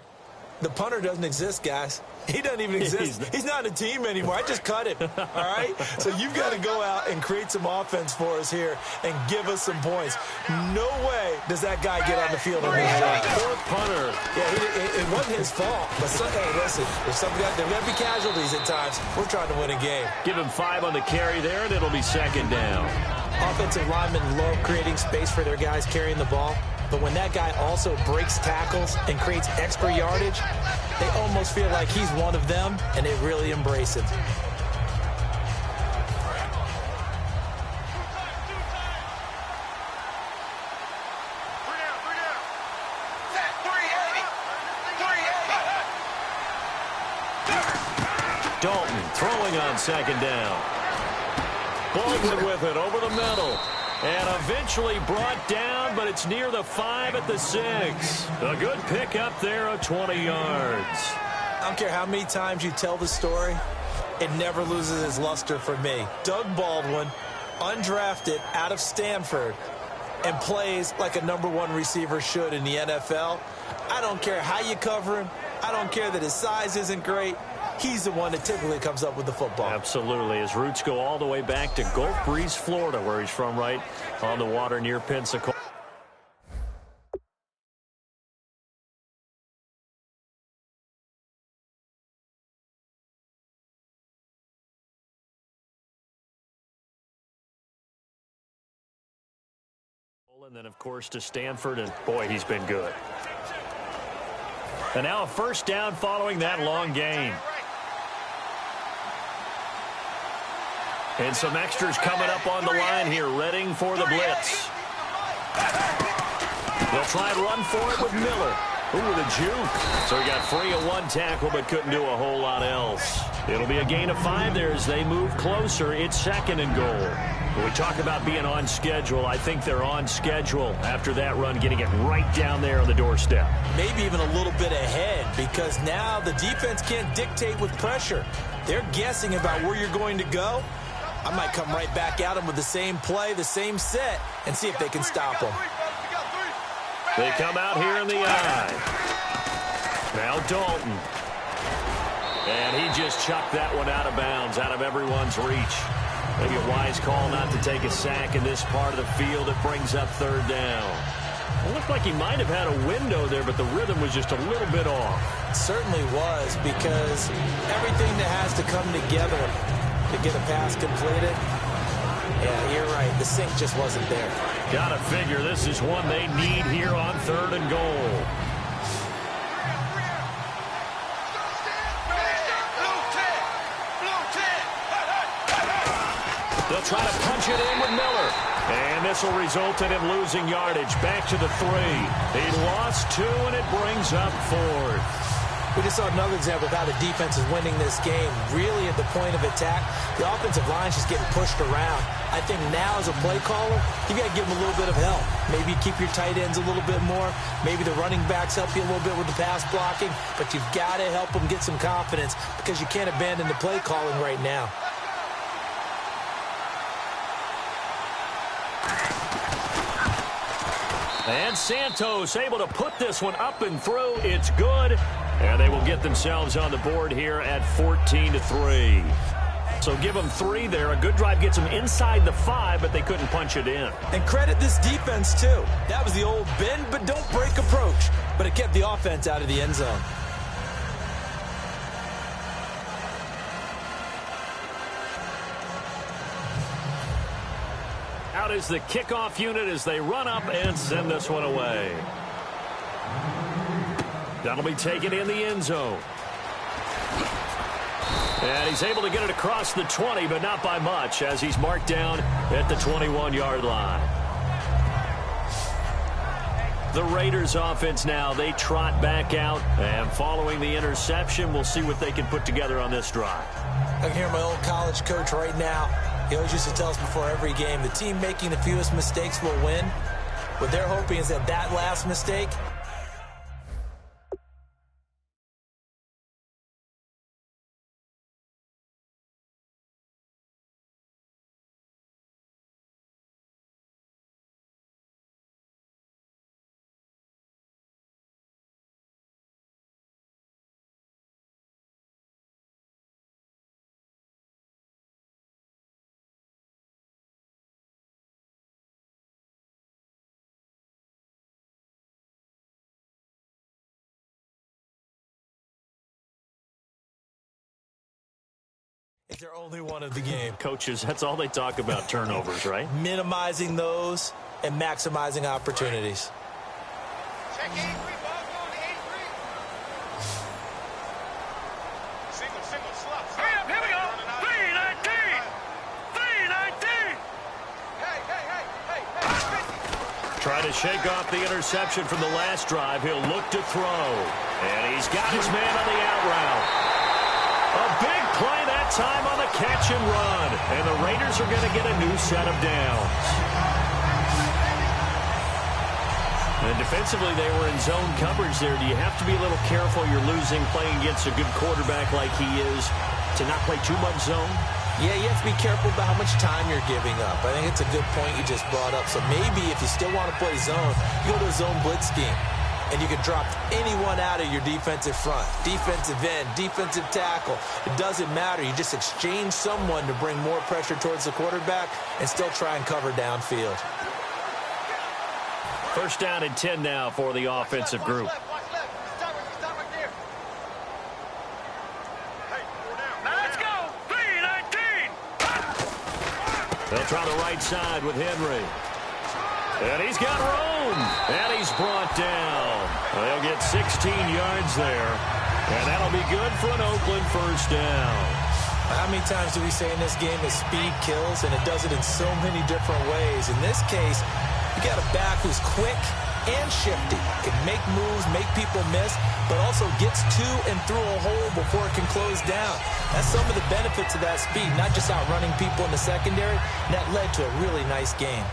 The punter doesn't exist, guys. He doesn't even exist. He's not a team anymore. I just cut him, all right? So you've got to go out and create some offense for us here and give us some points. No way does that guy get on the field on this drive. Poor punter. Yeah, it wasn't his fault. But, hey, listen, there's going to be casualties at times. We're trying to win a game. Give him 5 on the carry there, and it'll be second down. Offensive linemen love creating space for their guys carrying the ball. But when that guy also breaks tackles and creates extra yardage, they almost feel like he's one of them, and they really embrace it. Dalton throwing on second down. Bolton with it over the middle. And eventually brought down, but it's near the 5 at the 6. A good pickup there of 20 yards. I don't care how many times you tell the story, it never loses its luster for me. Doug Baldwin, undrafted out of Stanford, and plays like a #1 receiver should in the NFL. I don't care how you cover him. I don't care that his size isn't great. He's the one that typically comes up with the football. Absolutely. His roots go all the way back to Gulf Breeze, Florida, where he's from, right on the water near Pensacola. And then, of course, to Stanford, and boy, he's been good. And now a first down following that long gain. And some extras coming up on the line here, readying for the blitz. They'll try and run for it with Miller. Ooh, with a juke. So he got free of 1 tackle, but couldn't do a whole lot else. It'll be a gain of 5 there as they move closer. It's second and goal. When we talk about being on schedule, I think they're on schedule after that run, getting it right down there on the doorstep. Maybe even a little bit ahead, because now the defense can't dictate with pressure. They're guessing about where you're going to go. I might come right back at them with the same play, the same set, and see if they can stop them. They come out here in the eye. Now Dalton. And he just chucked that one out of bounds, out of everyone's reach. Maybe a wise call not to take a sack in this part of the field. It brings up third down. It looked like he might have had a window there, but the rhythm was just a little bit off. It certainly was, because everything that has to come together to get a pass completed, yeah, you're right. The sync just wasn't there. Gotta figure this is one they need here on third and goal. They'll try to punch it in with Miller. And this will result in him losing yardage. Back to the 3. He lost 2, and it brings up 4th. We just saw another example of how the defense is winning this game. Really at the point of attack, the offensive line's just getting pushed around. I think now as a play caller, you got to give them a little bit of help. Maybe keep your tight ends a little bit more. Maybe the running backs help you a little bit with the pass blocking. But you've got to help them get some confidence, because you can't abandon the play calling right now. And Santos able to put this one up and through. It's good. And they will get themselves on the board here at 14-3. So give them 3 there. A good drive gets them inside the 5, but they couldn't punch it in. And credit this defense, too. That was the old bend but don't break approach. But it kept the offense out of the end zone. Out is the kickoff unit as they run up and send this one away. That'll be taken in the end zone. And he's able to get it across the 20, but not by much, as he's marked down at the 21-yard line. The Raiders offense now, they trot back out, and following the interception, we'll see what they can put together on this drive. I can hear my old college coach right now. He always used to tell us before every game, the team making the fewest mistakes will win. What they're hoping is that last mistake It's their only one of the game. Coaches, that's all they talk about, turnovers, right? Minimizing those and maximizing opportunities. Check 83, ball going to 83. Single, slot. Hurry up, here we go. 319. 319. Hey. Trying to shake off the interception from the last drive. He'll look to throw. And he's got his man on the out route. A big play that time on the catch and run. And the Raiders are going to get a new set of downs. And defensively, they were in zone coverage there. Do you have to be a little careful? You're losing playing against a good quarterback like he is to not play too much zone? Yeah, you have to be careful about how much time you're giving up. I think it's a good point you just brought up. So maybe if you still want to play zone, you go to a zone blitz scheme. And you can drop anyone out of your defensive front, defensive end, defensive tackle. It doesn't matter. You just exchange someone to bring more pressure towards the quarterback and still try and cover downfield. First down and 10 now for the offensive group. Watch left. Stop right there. Hey, 4 down. Now let's go. 319. They'll try the right side with Henry. And he's got room. And he's brought down. They'll get 16 yards there. And that'll be good for an Oakland first down. How many times do we say in this game that speed kills, and it does it in so many different ways? In this case, you got a back who's quick and shifty. Can make moves, make people miss, but also gets to and through a hole before it can close down. That's some of the benefits of that speed, not just outrunning people in the secondary. That led to a really nice game.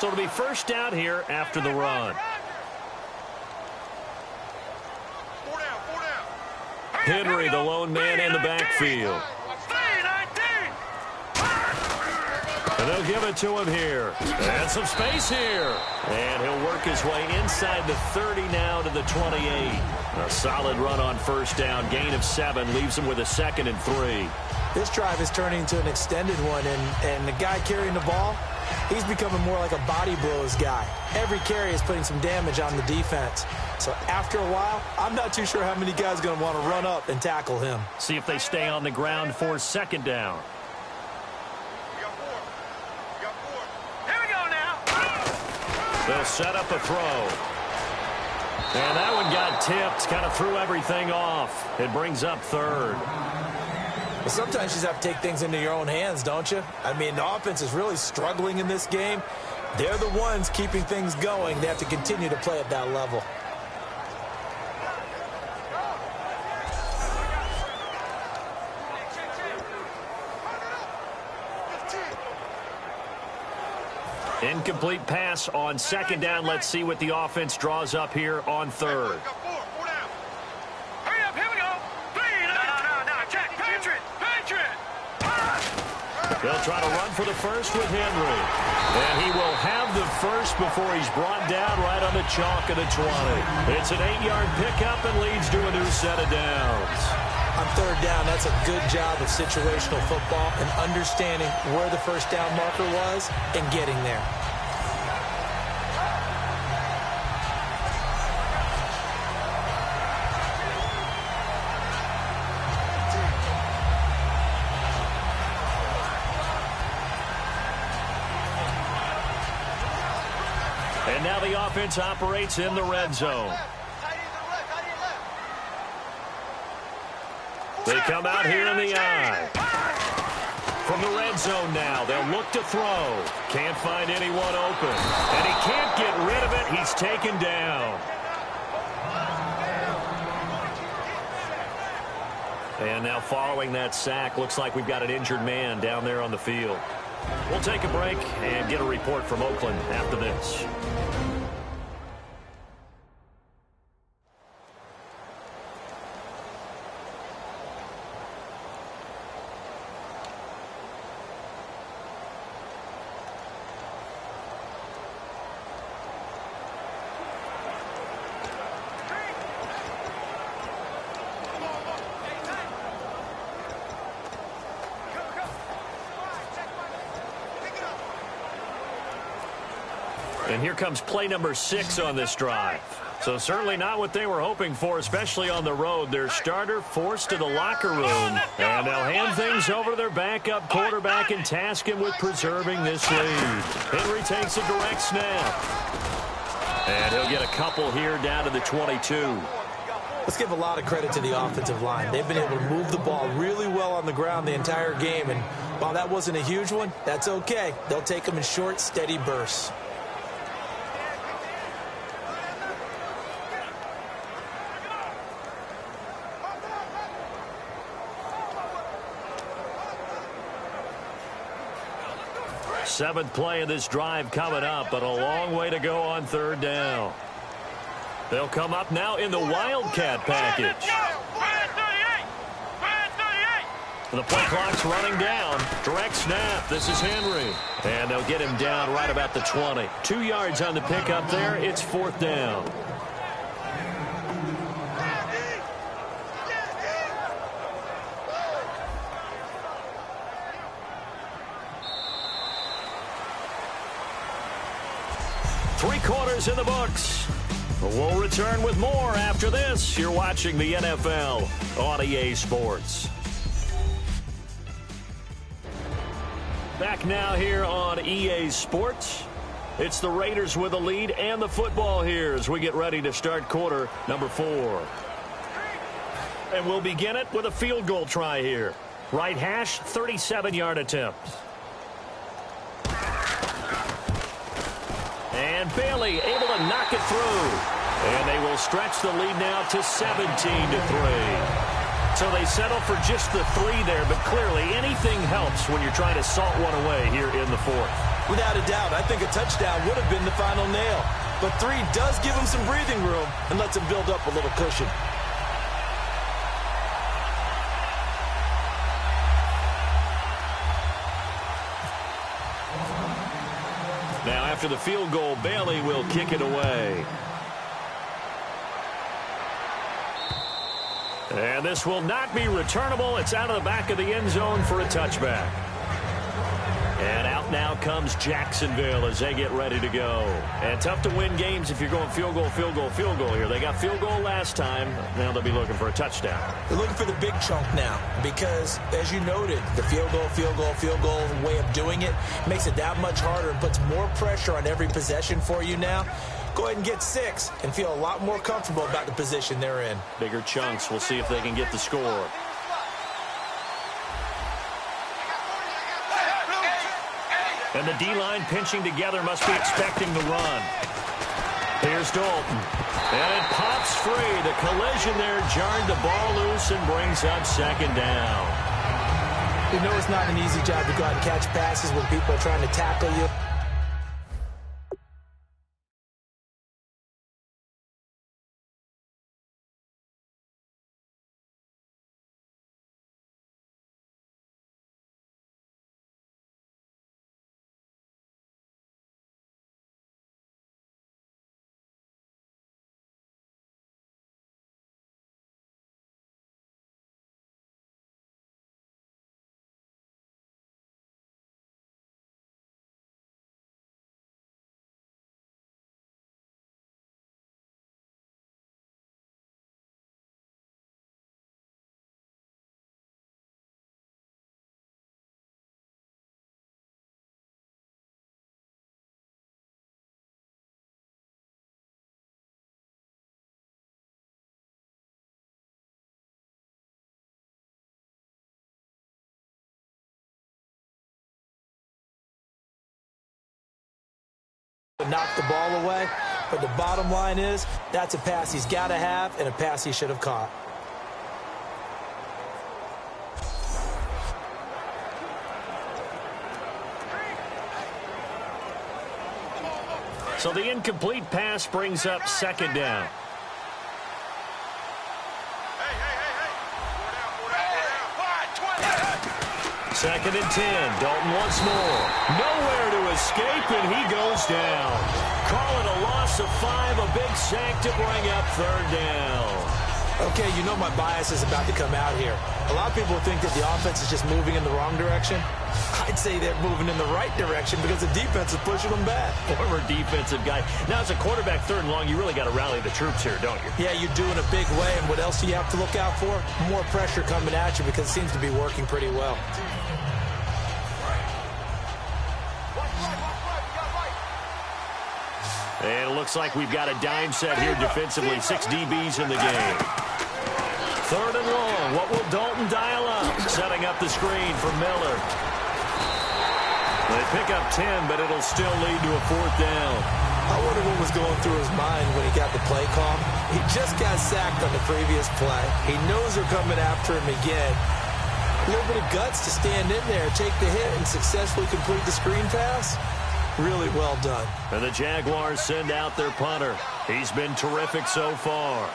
So it'll be first down here after the run. 4 down. Henry, the lone man in the backfield. 319. And they'll give it to him here. And some space here. And he'll work his way inside the 30 now to the 28. A solid run on first down. Gain of 7 leaves him with a 2nd and 3. This drive is turning into an extended one, and the guy carrying the ball, he's becoming more like a body blows guy. Every carry is putting some damage on the defense. So after a while, I'm not too sure how many guys are going to want to run up and tackle him. See if they stay on the ground for second down. We got 4. Here we go now. They'll set up a throw. And that one got tipped, kind of threw everything off. It brings up 3rd. But sometimes you just have to take things into your own hands, don't you? I mean, the offense is really struggling in this game. They're the ones keeping things going. They have to continue to play at that level. Incomplete pass on second down. Let's see what the offense draws up here on 3rd. They'll try to run for the first with Henry. And he will have the first before he's brought down right on the chalk of the 20. It's an 8-yard pickup and leads to a new set of downs. On 3rd down, that's a good job of situational football and understanding where the first down marker was and getting there. And now the offense operates in the red zone. They come out here in the eye. From the red zone now, they'll look to throw. Can't find anyone open. And he can't get rid of it. He's taken down. And now following that sack, looks like we've got an injured man down there on the field. We'll take a break and get a report from Oakland after this. And here comes play number 6 on this drive. So certainly not what they were hoping for, especially on the road. Their starter forced to the locker room. And they'll hand things over to their backup quarterback and task him with preserving this lead. Henry takes a direct snap. And he'll get a couple here down to the 22. Let's give a lot of credit to the offensive line. They've been able to move the ball really well on the ground the entire game. And while that wasn't a huge one, that's okay. They'll take them in short, steady bursts. Seventh play of this drive coming up, but a long way to go on third down. They'll come up now in the Wildcat package. The play clock's running down. Direct snap. This is Henry. And they'll get him down right about the 20. 2 yards on the pickup there. It's fourth down. Three quarters in the books. We'll return with more after this. You're watching the NFL on EA Sports. Back now here on EA Sports. It's the Raiders with a lead and the football here as we get ready to start quarter number 4. And we'll begin it with a field goal try here. Right hash, 37-yard attempt. And Bailey able to knock it through. And they will stretch the lead now to 17-3. So they settle for just the 3 there, but clearly anything helps when you're trying to salt one away here in the fourth. Without a doubt, I think a touchdown would have been the final nail. But 3 does give them some breathing room and lets them build up a little cushion. Now after the field goal, Bailey will kick it away. And this will not be returnable. It's out of the back of the end zone for a touchback. And out now comes Jacksonville as they get ready to go. And tough to win games if you're going field goal, field goal, field goal here. They got field goal last time. Now they'll be looking for a touchdown. They're looking for the big chunk now because, as you noted, the field goal, field goal, field goal way of doing it makes it that much harder and puts more pressure on every possession for you now. Go ahead and get 6 and feel a lot more comfortable about the position they're in. Bigger chunks. We'll see if they can get the score. And the D-line pinching together must be expecting the run. Here's Dalton. And it pops free. The collision there jarred the ball loose and brings up second down. You know it's not an easy job to go out and catch passes when people are trying to tackle you. Knock the ball away, but the bottom line is that's a pass he's got to have and a pass he should have caught. So the incomplete pass brings up second down. Second and 10. Dalton once more. Nowhere to escape, and he goes down. Call it a loss of 5, a big sack to bring up third down. Okay, you know my bias is about to come out here. A lot of people think that the offense is just moving in the wrong direction. I'd say they're moving in the right direction because the defense is pushing them back. Former defensive guy. Now, as a quarterback, 3rd and long, you really got to rally the troops here, don't you? Yeah, you do in a big way. And what else do you have to look out for? More pressure coming at you because it seems to be working pretty well. And it looks like we've got a dime set here defensively. 6 DBs in the game. 3rd and long. What will Dalton dial up? Setting up the screen for Miller. They pick up 10, but it'll still lead to a 4th down. I wonder what was going through his mind when he got the play call. He just got sacked on the previous play. He knows they're coming after him again. A little bit of guts to stand in there, take the hit, and successfully complete the screen pass. Really well done. And the Jaguars send out their punter. He's been terrific so far.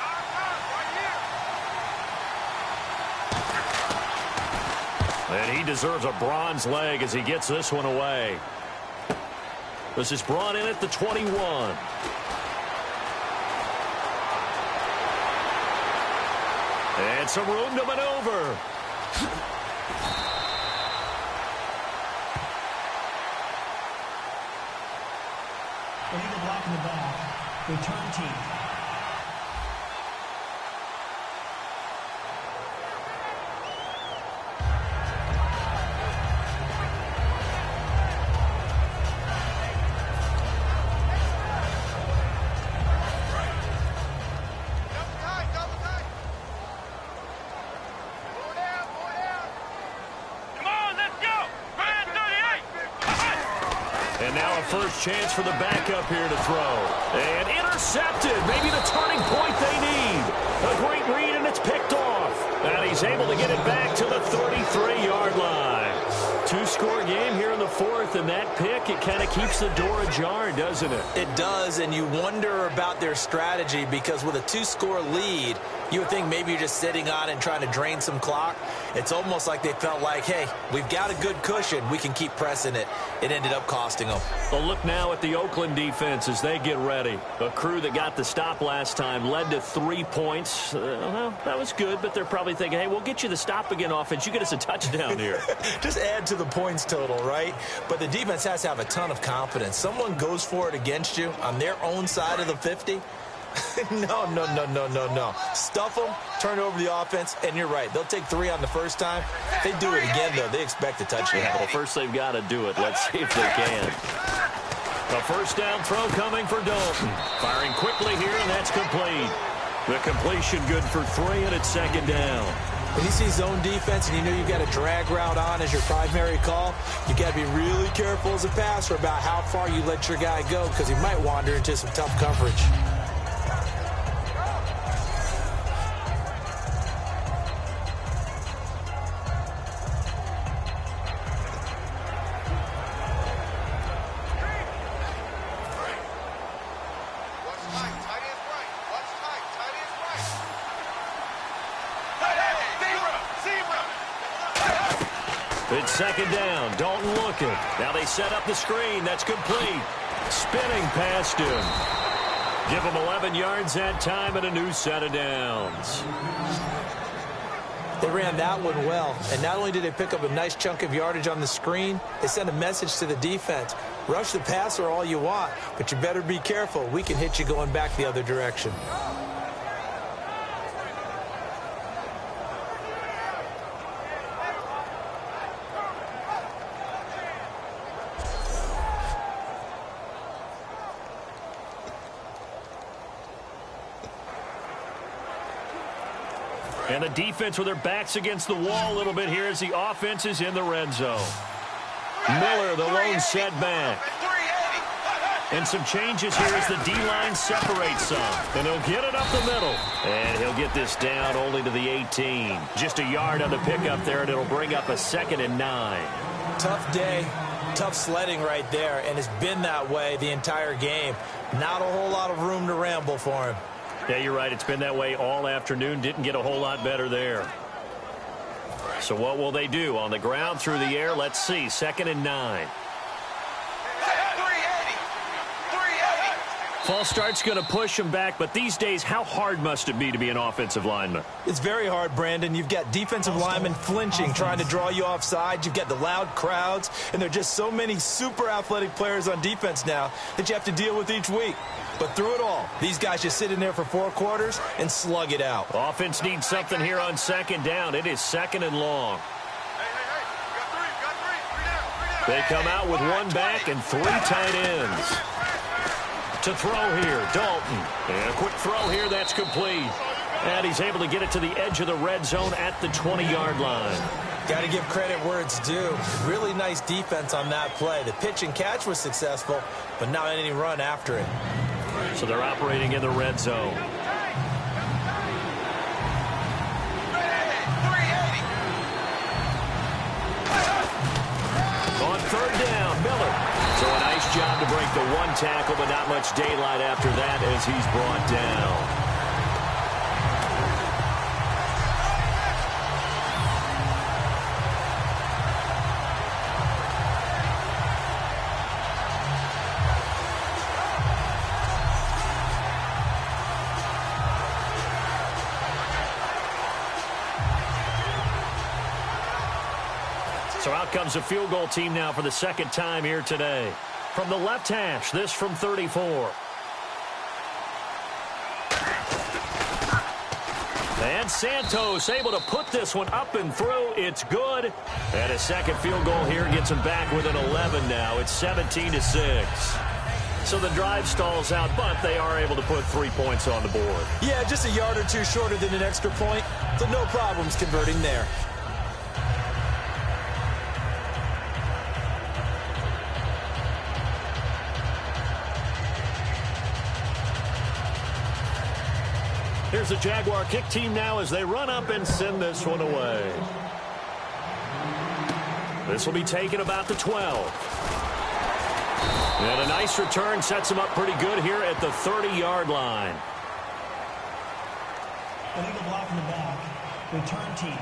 And he deserves a bronze leg as he gets this one away. This is brought in at the 21. And some room to maneuver. Illegal block in the back. Return team. And now a first chance for the backup here to throw. And intercepted. Maybe the turning point they need. A great read, and it's picked off. And he's able to get it back to the 33-yard line. 2-score game here in the 4th, and that pick, it kind of keeps the door ajar, doesn't it? It does, and you wonder about their strategy because with a 2-score lead, you would think maybe you're just sitting on it and trying to drain some clock. It's almost like they felt like, hey, we've got a good cushion. We can keep pressing it. It ended up costing them. A look now at the Oakland defense as they get ready. A crew that got the stop last time led to 3 points. Well, that was good, but they're probably thinking, hey, we'll get you the stop again offense. You get us a touchdown here. Just add to the points total, right? But the defense has to have a ton of confidence. Someone goes for it against you on their own side of the 50. No. Stuff them, turn over the offense, and you're right. They'll take 3 on the first time. If they do it again, though, they expect a touchdown. Well, first they've got to do it. Let's see if they can. A first down throw coming for Dalton. Firing quickly here, and that's complete. The completion good for 3, and it's 2nd down. When you see zone defense and you know you've got a drag route on as your primary call, you got to be really careful as a passer about how far you let your guy go because he might wander into some tough coverage. It's 2nd down. Dalton looking. Now they set up the screen. That's complete. Spinning past him. Give him 11 yards that time and a new set of downs. They ran that one well, and not only did they pick up a nice chunk of yardage on the screen, they sent a message to the defense. Rush the passer all you want, but you better be careful. We can hit you going back the other direction. And the defense with their backs against the wall a little bit here as the offense is in the red zone. Miller, the lone setback. And some changes here as the D-line separates some. And he'll get it up the middle. And he'll get this down only to the 18. Just a yard on the pickup there, and it'll bring up a 2nd and 9. Tough day, tough sledding right there, and it's been that way the entire game. Not a whole lot of room to ramble for him. Yeah, you're right. It's been that way all afternoon. Didn't get a whole lot better there. So what will they do? On the ground, through the air, let's see. 2nd and 9. False start's going to push him back, but these days, how hard must it be to be an offensive lineman? It's very hard, Brandon. You've got defensive linemen flinching, trying to draw you off sides. You've got the loud crowds, and there are just so many super athletic players on defense now that you have to deal with each week. But through it all, these guys just sit in there for 4 quarters and slug it out. Offense needs something here on second down. It is second and long. They come out with 1 back and 3 tight ends. To throw here, Dalton. And a quick throw here, that's complete. And he's able to get it to the edge of the red zone at the 20-yard line. Got to give credit where it's due. Really nice defense on that play. The pitch and catch was successful, but not any run after it. So they're operating in the red zone. On third down, Miller. So a nice job to break the 1 tackle, but not much daylight after that as he's brought down. So out comes a field goal team now for the second time here today. From the left hash, this from 34. And Santos able to put this one up and through. It's good. And a second field goal here gets him back with an 11 now. It's 17-6. So the drive stalls out, but they are able to put 3 points on the board. Yeah, just a yard or two shorter than an extra point. So no problems converting there. Here's the Jaguar kick team now as they run up and send this one away. This will be taken about the 12. And a nice return sets him up pretty good here at the 30-yard line. Illegal block in the back. Return team.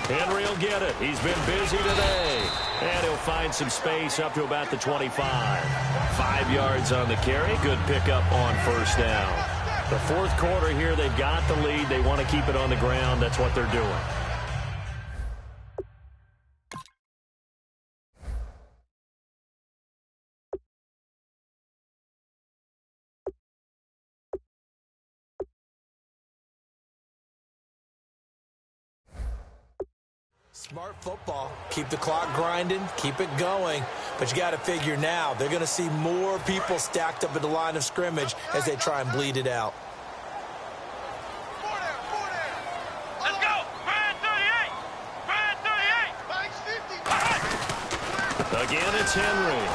Henry will get it. He's been busy today. And he'll find some space up to about the 25. 5 yards on the carry. Good pickup on first down. The fourth quarter here, they've got the lead. They want to keep it on the ground. That's what they're doing. Smart football. Keep the clock grinding. Keep it going. But you got to figure now, they're going to see more people stacked up at the line of scrimmage as they try and bleed it out. Let's go! Brand 38! Brand 38! Again, it's Henry.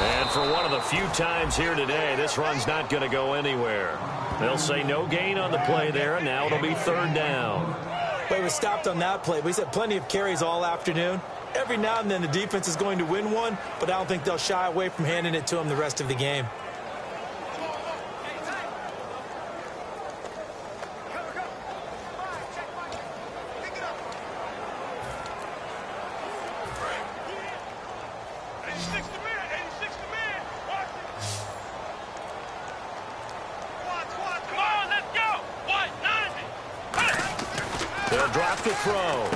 And for one of the few times here today, this run's not going to go anywhere. They'll say no gain on the play there, and now it'll be third down. But he was stopped on that play. He's had plenty of carries all afternoon. Every now and then the defense is going to win one, but I don't think they'll shy away from handing it to him the rest of the game. Watch. They'll drop the throw.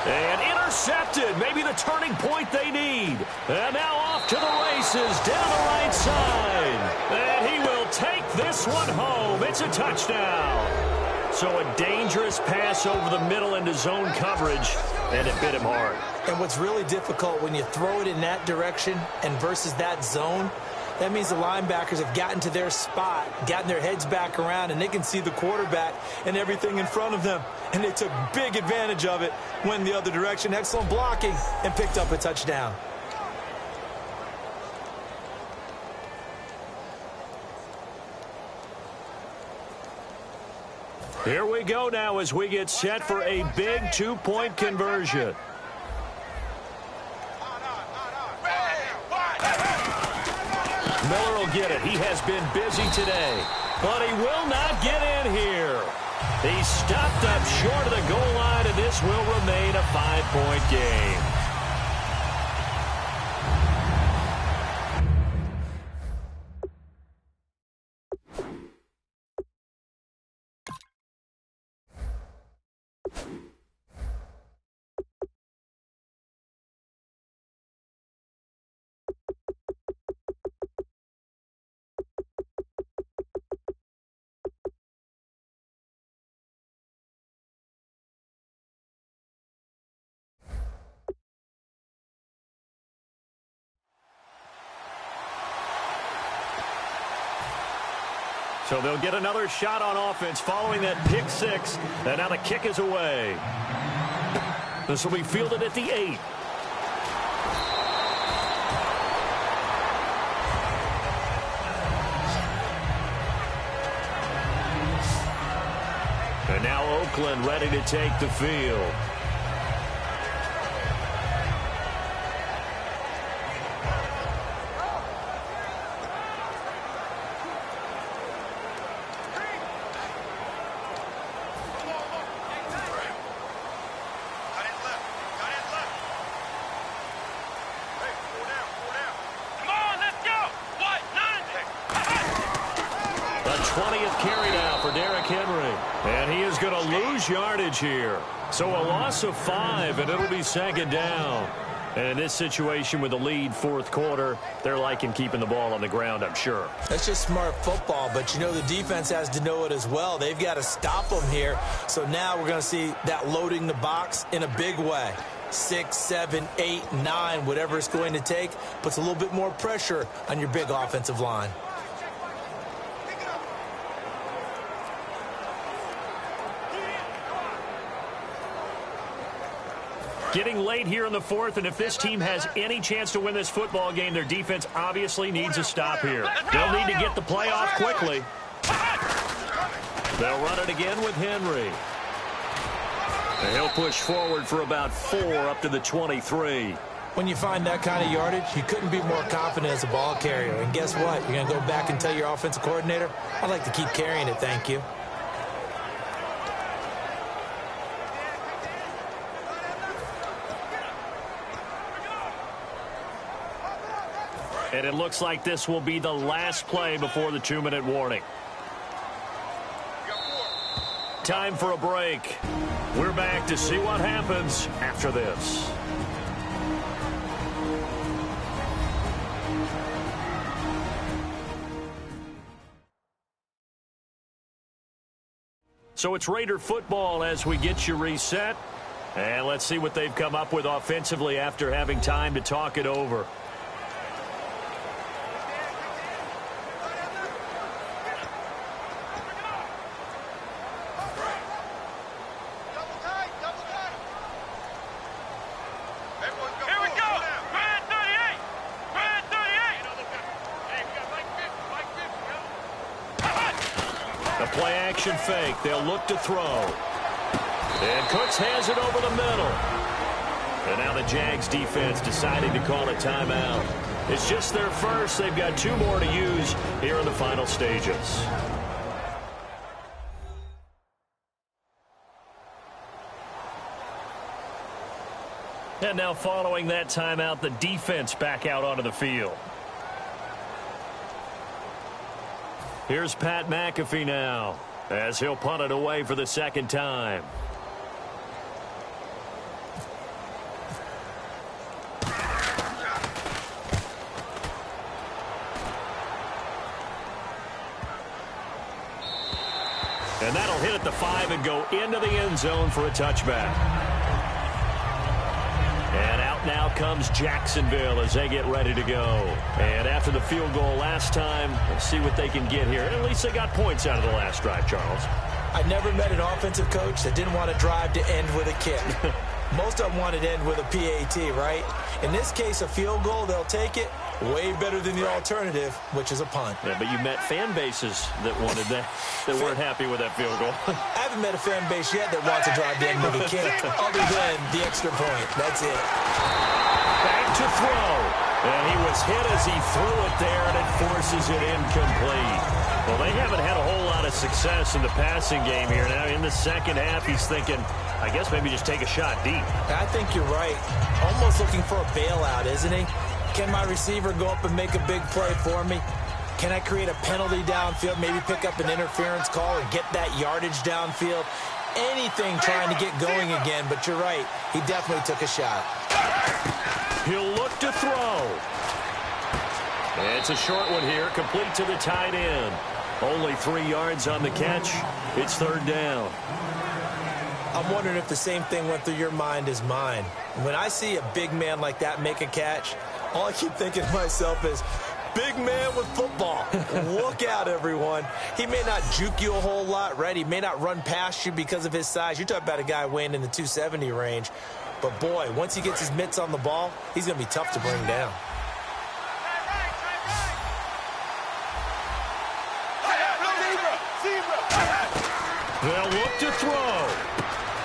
And intercepted. Maybe the turning point they need. And now off to the races down the right side. And he will take this one home. It's a touchdown. So a dangerous pass over the middle into zone coverage, and it bit him hard. And what's really difficult when you throw it in that direction and versus that zone, that means the linebackers have gotten to their spot, gotten their heads back around, and they can see the quarterback and everything in front of them. And they took big advantage of it, went the other direction, excellent blocking, and picked up a touchdown. Here we go now as we get set for a big two-point conversion. Miller will get it. He has been busy today, but he will not get in here. He stopped up short of the goal line, and this will remain a 5-point game. So they'll get another shot on offense following that pick six. And now the kick is away. This will be fielded at the 8. And now Oakland ready to take the field. Yardage here. So a loss of 5, and it'll be second down. And in this situation with the lead fourth quarter, they're liking keeping the ball on the ground, I'm sure. That's just smart football, but you know the defense has to know it as well. They've got to stop them here. So now we're going to see that loading the box in a big way. 6, 7, 8, 9, whatever it's going to take, puts a little bit more pressure on your big offensive line. Getting late here in the fourth, and if this team has any chance to win this football game, their defense obviously needs a stop here. They'll need to get the play off quickly. They'll run it again with Henry. And he'll push forward for about 4 up to the 23. When you find that kind of yardage, you couldn't be more confident as a ball carrier. And guess what? You're going to go back and tell your offensive coordinator, I'd like to keep carrying it, thank you. And it looks like this will be the last play before the 2-minute warning. Time for a break. We're back to see what happens after this. So it's Raider football as we get you reset. And let's see what they've come up with offensively after having time to talk it over. Fake. They'll look to throw. And Cooks has it over the middle. And now the Jags defense deciding to call a timeout. It's just their first. They've got 2 more to use here in the final stages. And now following that timeout, the defense back out onto the field. Here's Pat McAfee now, as he'll punt it away for the second time. And that'll hit at the 5 and go into the end zone for a touchback. And out now comes Jacksonville as they get ready to go. And after the field goal last time, let's see what they can get here. At least they got points out of the last drive, Charles. I never met an offensive coach that didn't want to drive to end with a kick. Most of them wanted to end with a PAT, right? In this case, a field goal, they'll take it. Way better than the alternative, which is a punt. Yeah, but you met fan bases that wanted that weren't happy with that field goal. I haven't met a fan base yet that wants to drive to end with a kick, other than the extra point. That's it. Back to throw. And he was hit as he threw it there, and it forces it incomplete. Well, they haven't had a whole lot of success in the passing game here. Now, in the second half, he's thinking, I guess maybe just take a shot deep. I think you're right. Almost looking for a bailout, isn't he? Can my receiver go up and make a big play for me? Can I create a penalty downfield, maybe pick up an interference call and get that yardage downfield? Anything trying to get going again, but you're right. He definitely took a shot. He'll look to throw. And it's a short one here, complete to the tight end. Only 3 yards on the catch. It's third down. I'm wondering if the same thing went through your mind as mine. When I see a big man like that make a catch, all I keep thinking to myself is, big man with football. Look out, everyone. He may not juke you a whole lot, right? He may not run past you because of his size. You're talking about a guy weighing in the 270 range. But, boy, once he gets his mitts on the ball, he's going to be tough to bring down. They'll look to throw.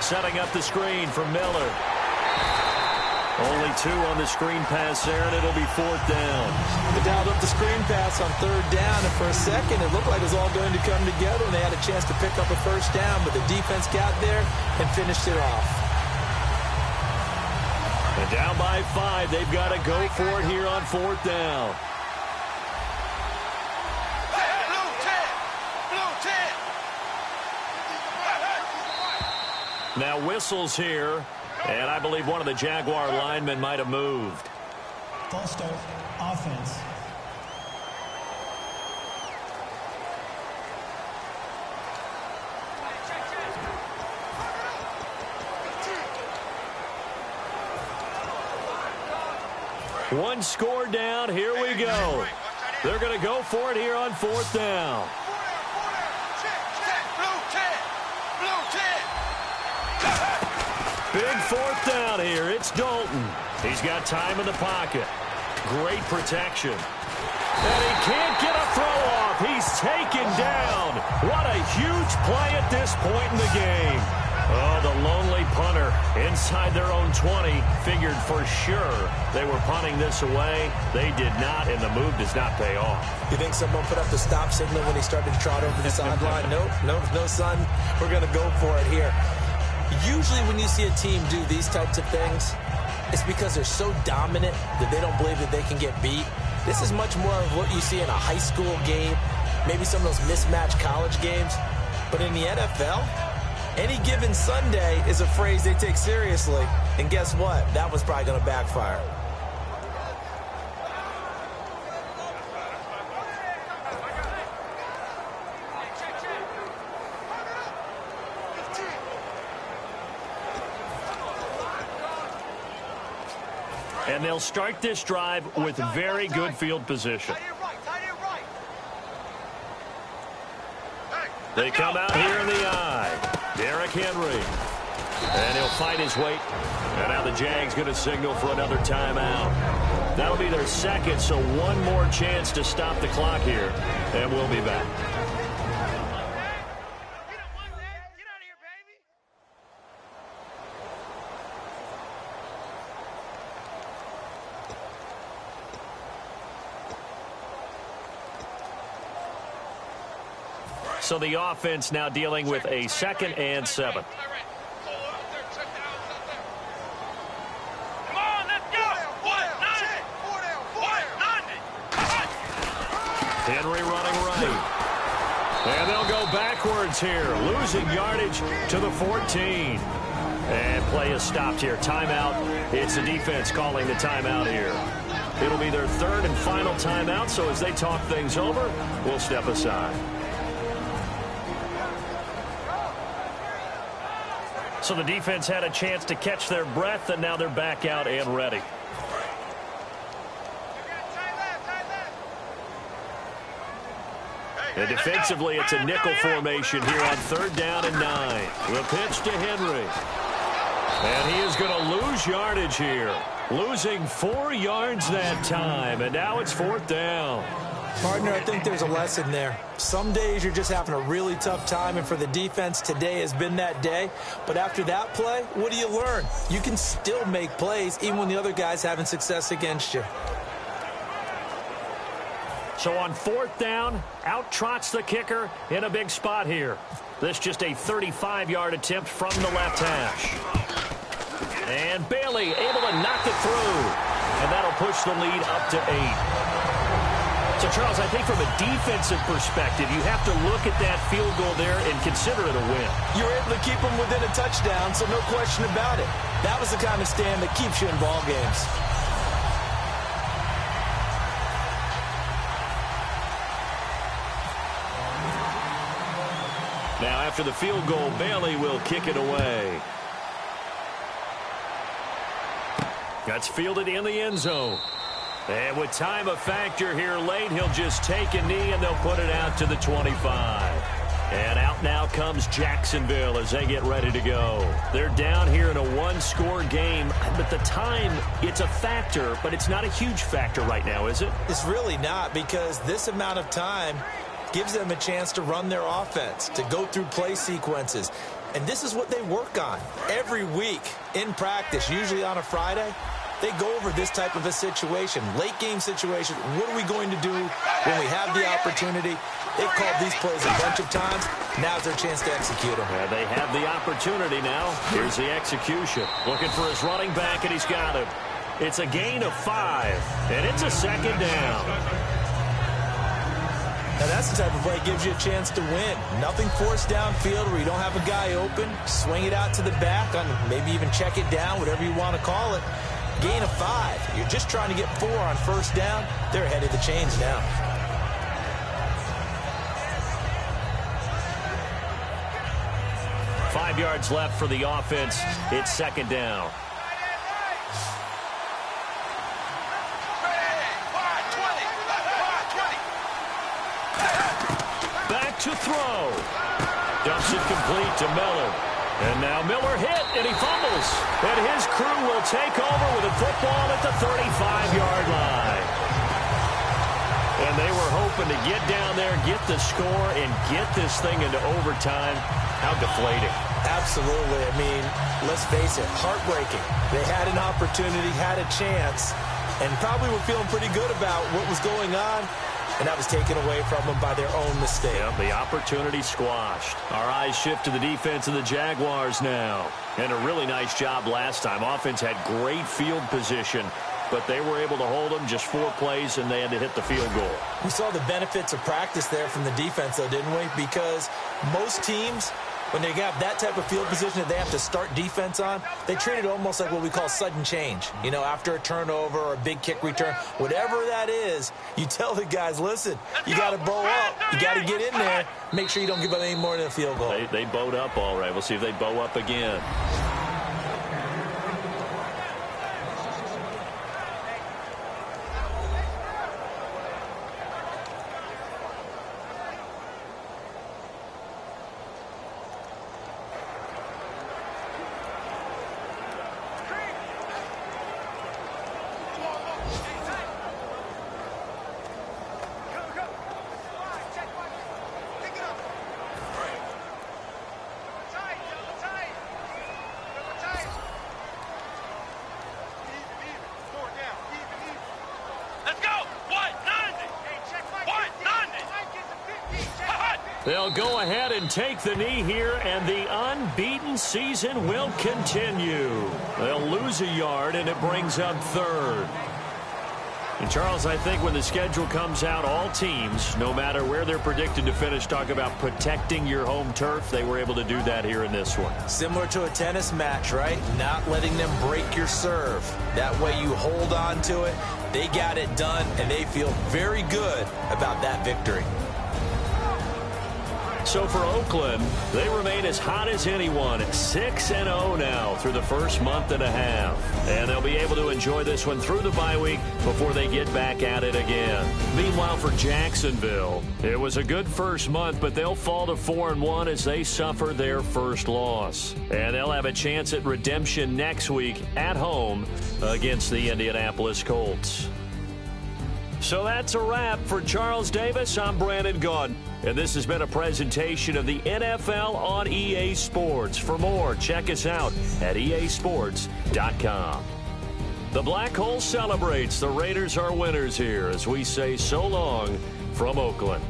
Setting up the screen for Miller. Only 2 on the screen pass there, and it'll be fourth down. They dialed up the screen pass on third down, and for a second it looked like it was all going to come together, and they had a chance to pick up a first down, but the defense got there and finished it off. And down by 5, they've got to go for it here on fourth down. Now whistles here, and I believe one of the Jaguar linemen might have moved. False start, offense. One score down, here we go. They're going to go for it here on fourth down. Big fourth down here. It's Dalton. He's got time in the pocket. Great protection. And he can't get a throw off. He's taken down. What a huge play at this point in the game. Oh, the lonely punter inside their own 20 figured for sure they were punting this away. They did not, and the move does not pay off. You think someone put up the stop signal when he started to trot over the sideline? Nope, no, son. We're going to go for it here. Usually when you see a team do these types of things, it's because they're so dominant that they don't believe that they can get beat. This is much more of what you see in a high school game, maybe some of those mismatched college games. But in the NFL, any given Sunday is a phrase they take seriously. And guess what? That was probably going to backfire. And they'll start this drive with very good field position. They come out here in the eye. Derrick Henry. And he'll fight his weight. And now the Jags going to signal for another timeout. That'll be their second, so one more chance to stop the clock here. And we'll be back. So the offense now dealing with a 2nd and 7. Come on, let's go. Henry running right. And they'll go backwards here, losing yardage to the 14. And play is stopped here. Timeout. It's the defense calling the timeout here. It'll be their 3rd and final timeout, so as they talk things over, we'll step aside. So the defense had a chance to catch their breath, and now they're back out and ready. And defensively, it's a nickel formation here on 3rd down and 9. The pitch to Henry. And he is going to lose yardage here. Losing 4 yards that time, and now it's 4th down. Partner, I think there's a lesson there. Some days you're just having a really tough time, and for the defense, today has been that day. But after that play, what do you learn? You can still make plays even when the other guy's having success against you. So on 4th down, out trots the kicker in a big spot here. This just a 35-yard attempt from the left hash. And Bailey able to knock it through. And that'll push the lead up to 8. So, Charles, I think from a defensive perspective, you have to look at that field goal there and consider it a win. You were able to keep them within a touchdown, so no question about it. That was the kind of stand that keeps you in ball games. Now, after the field goal, Bailey will kick it away. That's fielded in the end zone. And with time a factor here late, he'll just take a knee and they'll put it out to the 25. And out now comes Jacksonville as they get ready to go. They're down here in a 1-score game, but the time, it's a factor, but it's not a huge factor right now, is it? It's really not, because this amount of time gives them a chance to run their offense, to go through play sequences. And this is what they work on every week in practice, usually on a Friday. They go over this type of a situation, late game situation. What are we going to do when we have the opportunity? They've called these plays a bunch of times. Now's their chance to execute them. Yeah, they have the opportunity now. Here's the execution. Looking for his running back, and he's got him. It's a gain of 5, and it's a 2nd down. Now that's the type of play that gives you a chance to win. Nothing forced downfield where you don't have a guy open. Swing it out to the back, on maybe even check it down, whatever you want to call it. Gain of 5. You're just trying to get 4 on 1st down. They're ahead of the chains now. Five yards left for the offense. It's 2nd down. Back to throw. Dumps it complete to Miller. And now Miller hit, and he fumbles. And his crew will take over with a football at the 35-yard line. And they were hoping to get down there, get the score, and get this thing into overtime. How deflating. Absolutely. I mean, let's face it, heartbreaking. They had an opportunity, had a chance, and probably were feeling pretty good about what was going on. And that was taken away from them by their own mistake. Yeah, the opportunity squashed. Our eyes shift to the defense of the Jaguars now. And a really nice job last time. Offense had great field position, but they were able to hold them just 4 plays, and they had to hit the field goal. We saw the benefits of practice there from the defense, though, didn't we? Because most teams, when they have that type of field position that they have to start defense on, they treat it almost like what we call sudden change. You know, after a turnover or a big kick return, whatever that is, you tell the guys, listen, you got to bow up. You got to get in there. Make sure you don't give up any more than a field goal. They bowed up all right. We'll see if they bow up again. They'll go ahead and take the knee here, and the unbeaten season will continue. They'll lose a yard, and it brings up 3rd. And, Charles, I think when the schedule comes out, all teams, no matter where they're predicted to finish, talk about protecting your home turf. They were able to do that here in this one. Similar to a tennis match, right? Not letting them break your serve. That way you hold on to it. They got it done, and they feel very good about that victory. So for Oakland, they remain as hot as anyone at 6-0 now through the first month and a half. And they'll be able to enjoy this one through the bye week before they get back at it again. Meanwhile, for Jacksonville, it was a good first month, but they'll fall to 4-1 as they suffer their first loss. And they'll have a chance at redemption next week at home against the Indianapolis Colts. So that's a wrap. For Charles Davis, I'm Brandon Gaudin, and this has been a presentation of the NFL on EA Sports. For more, check us out at easports.com. The Black Hole celebrates. The Raiders are winners here as we say so long from Oakland.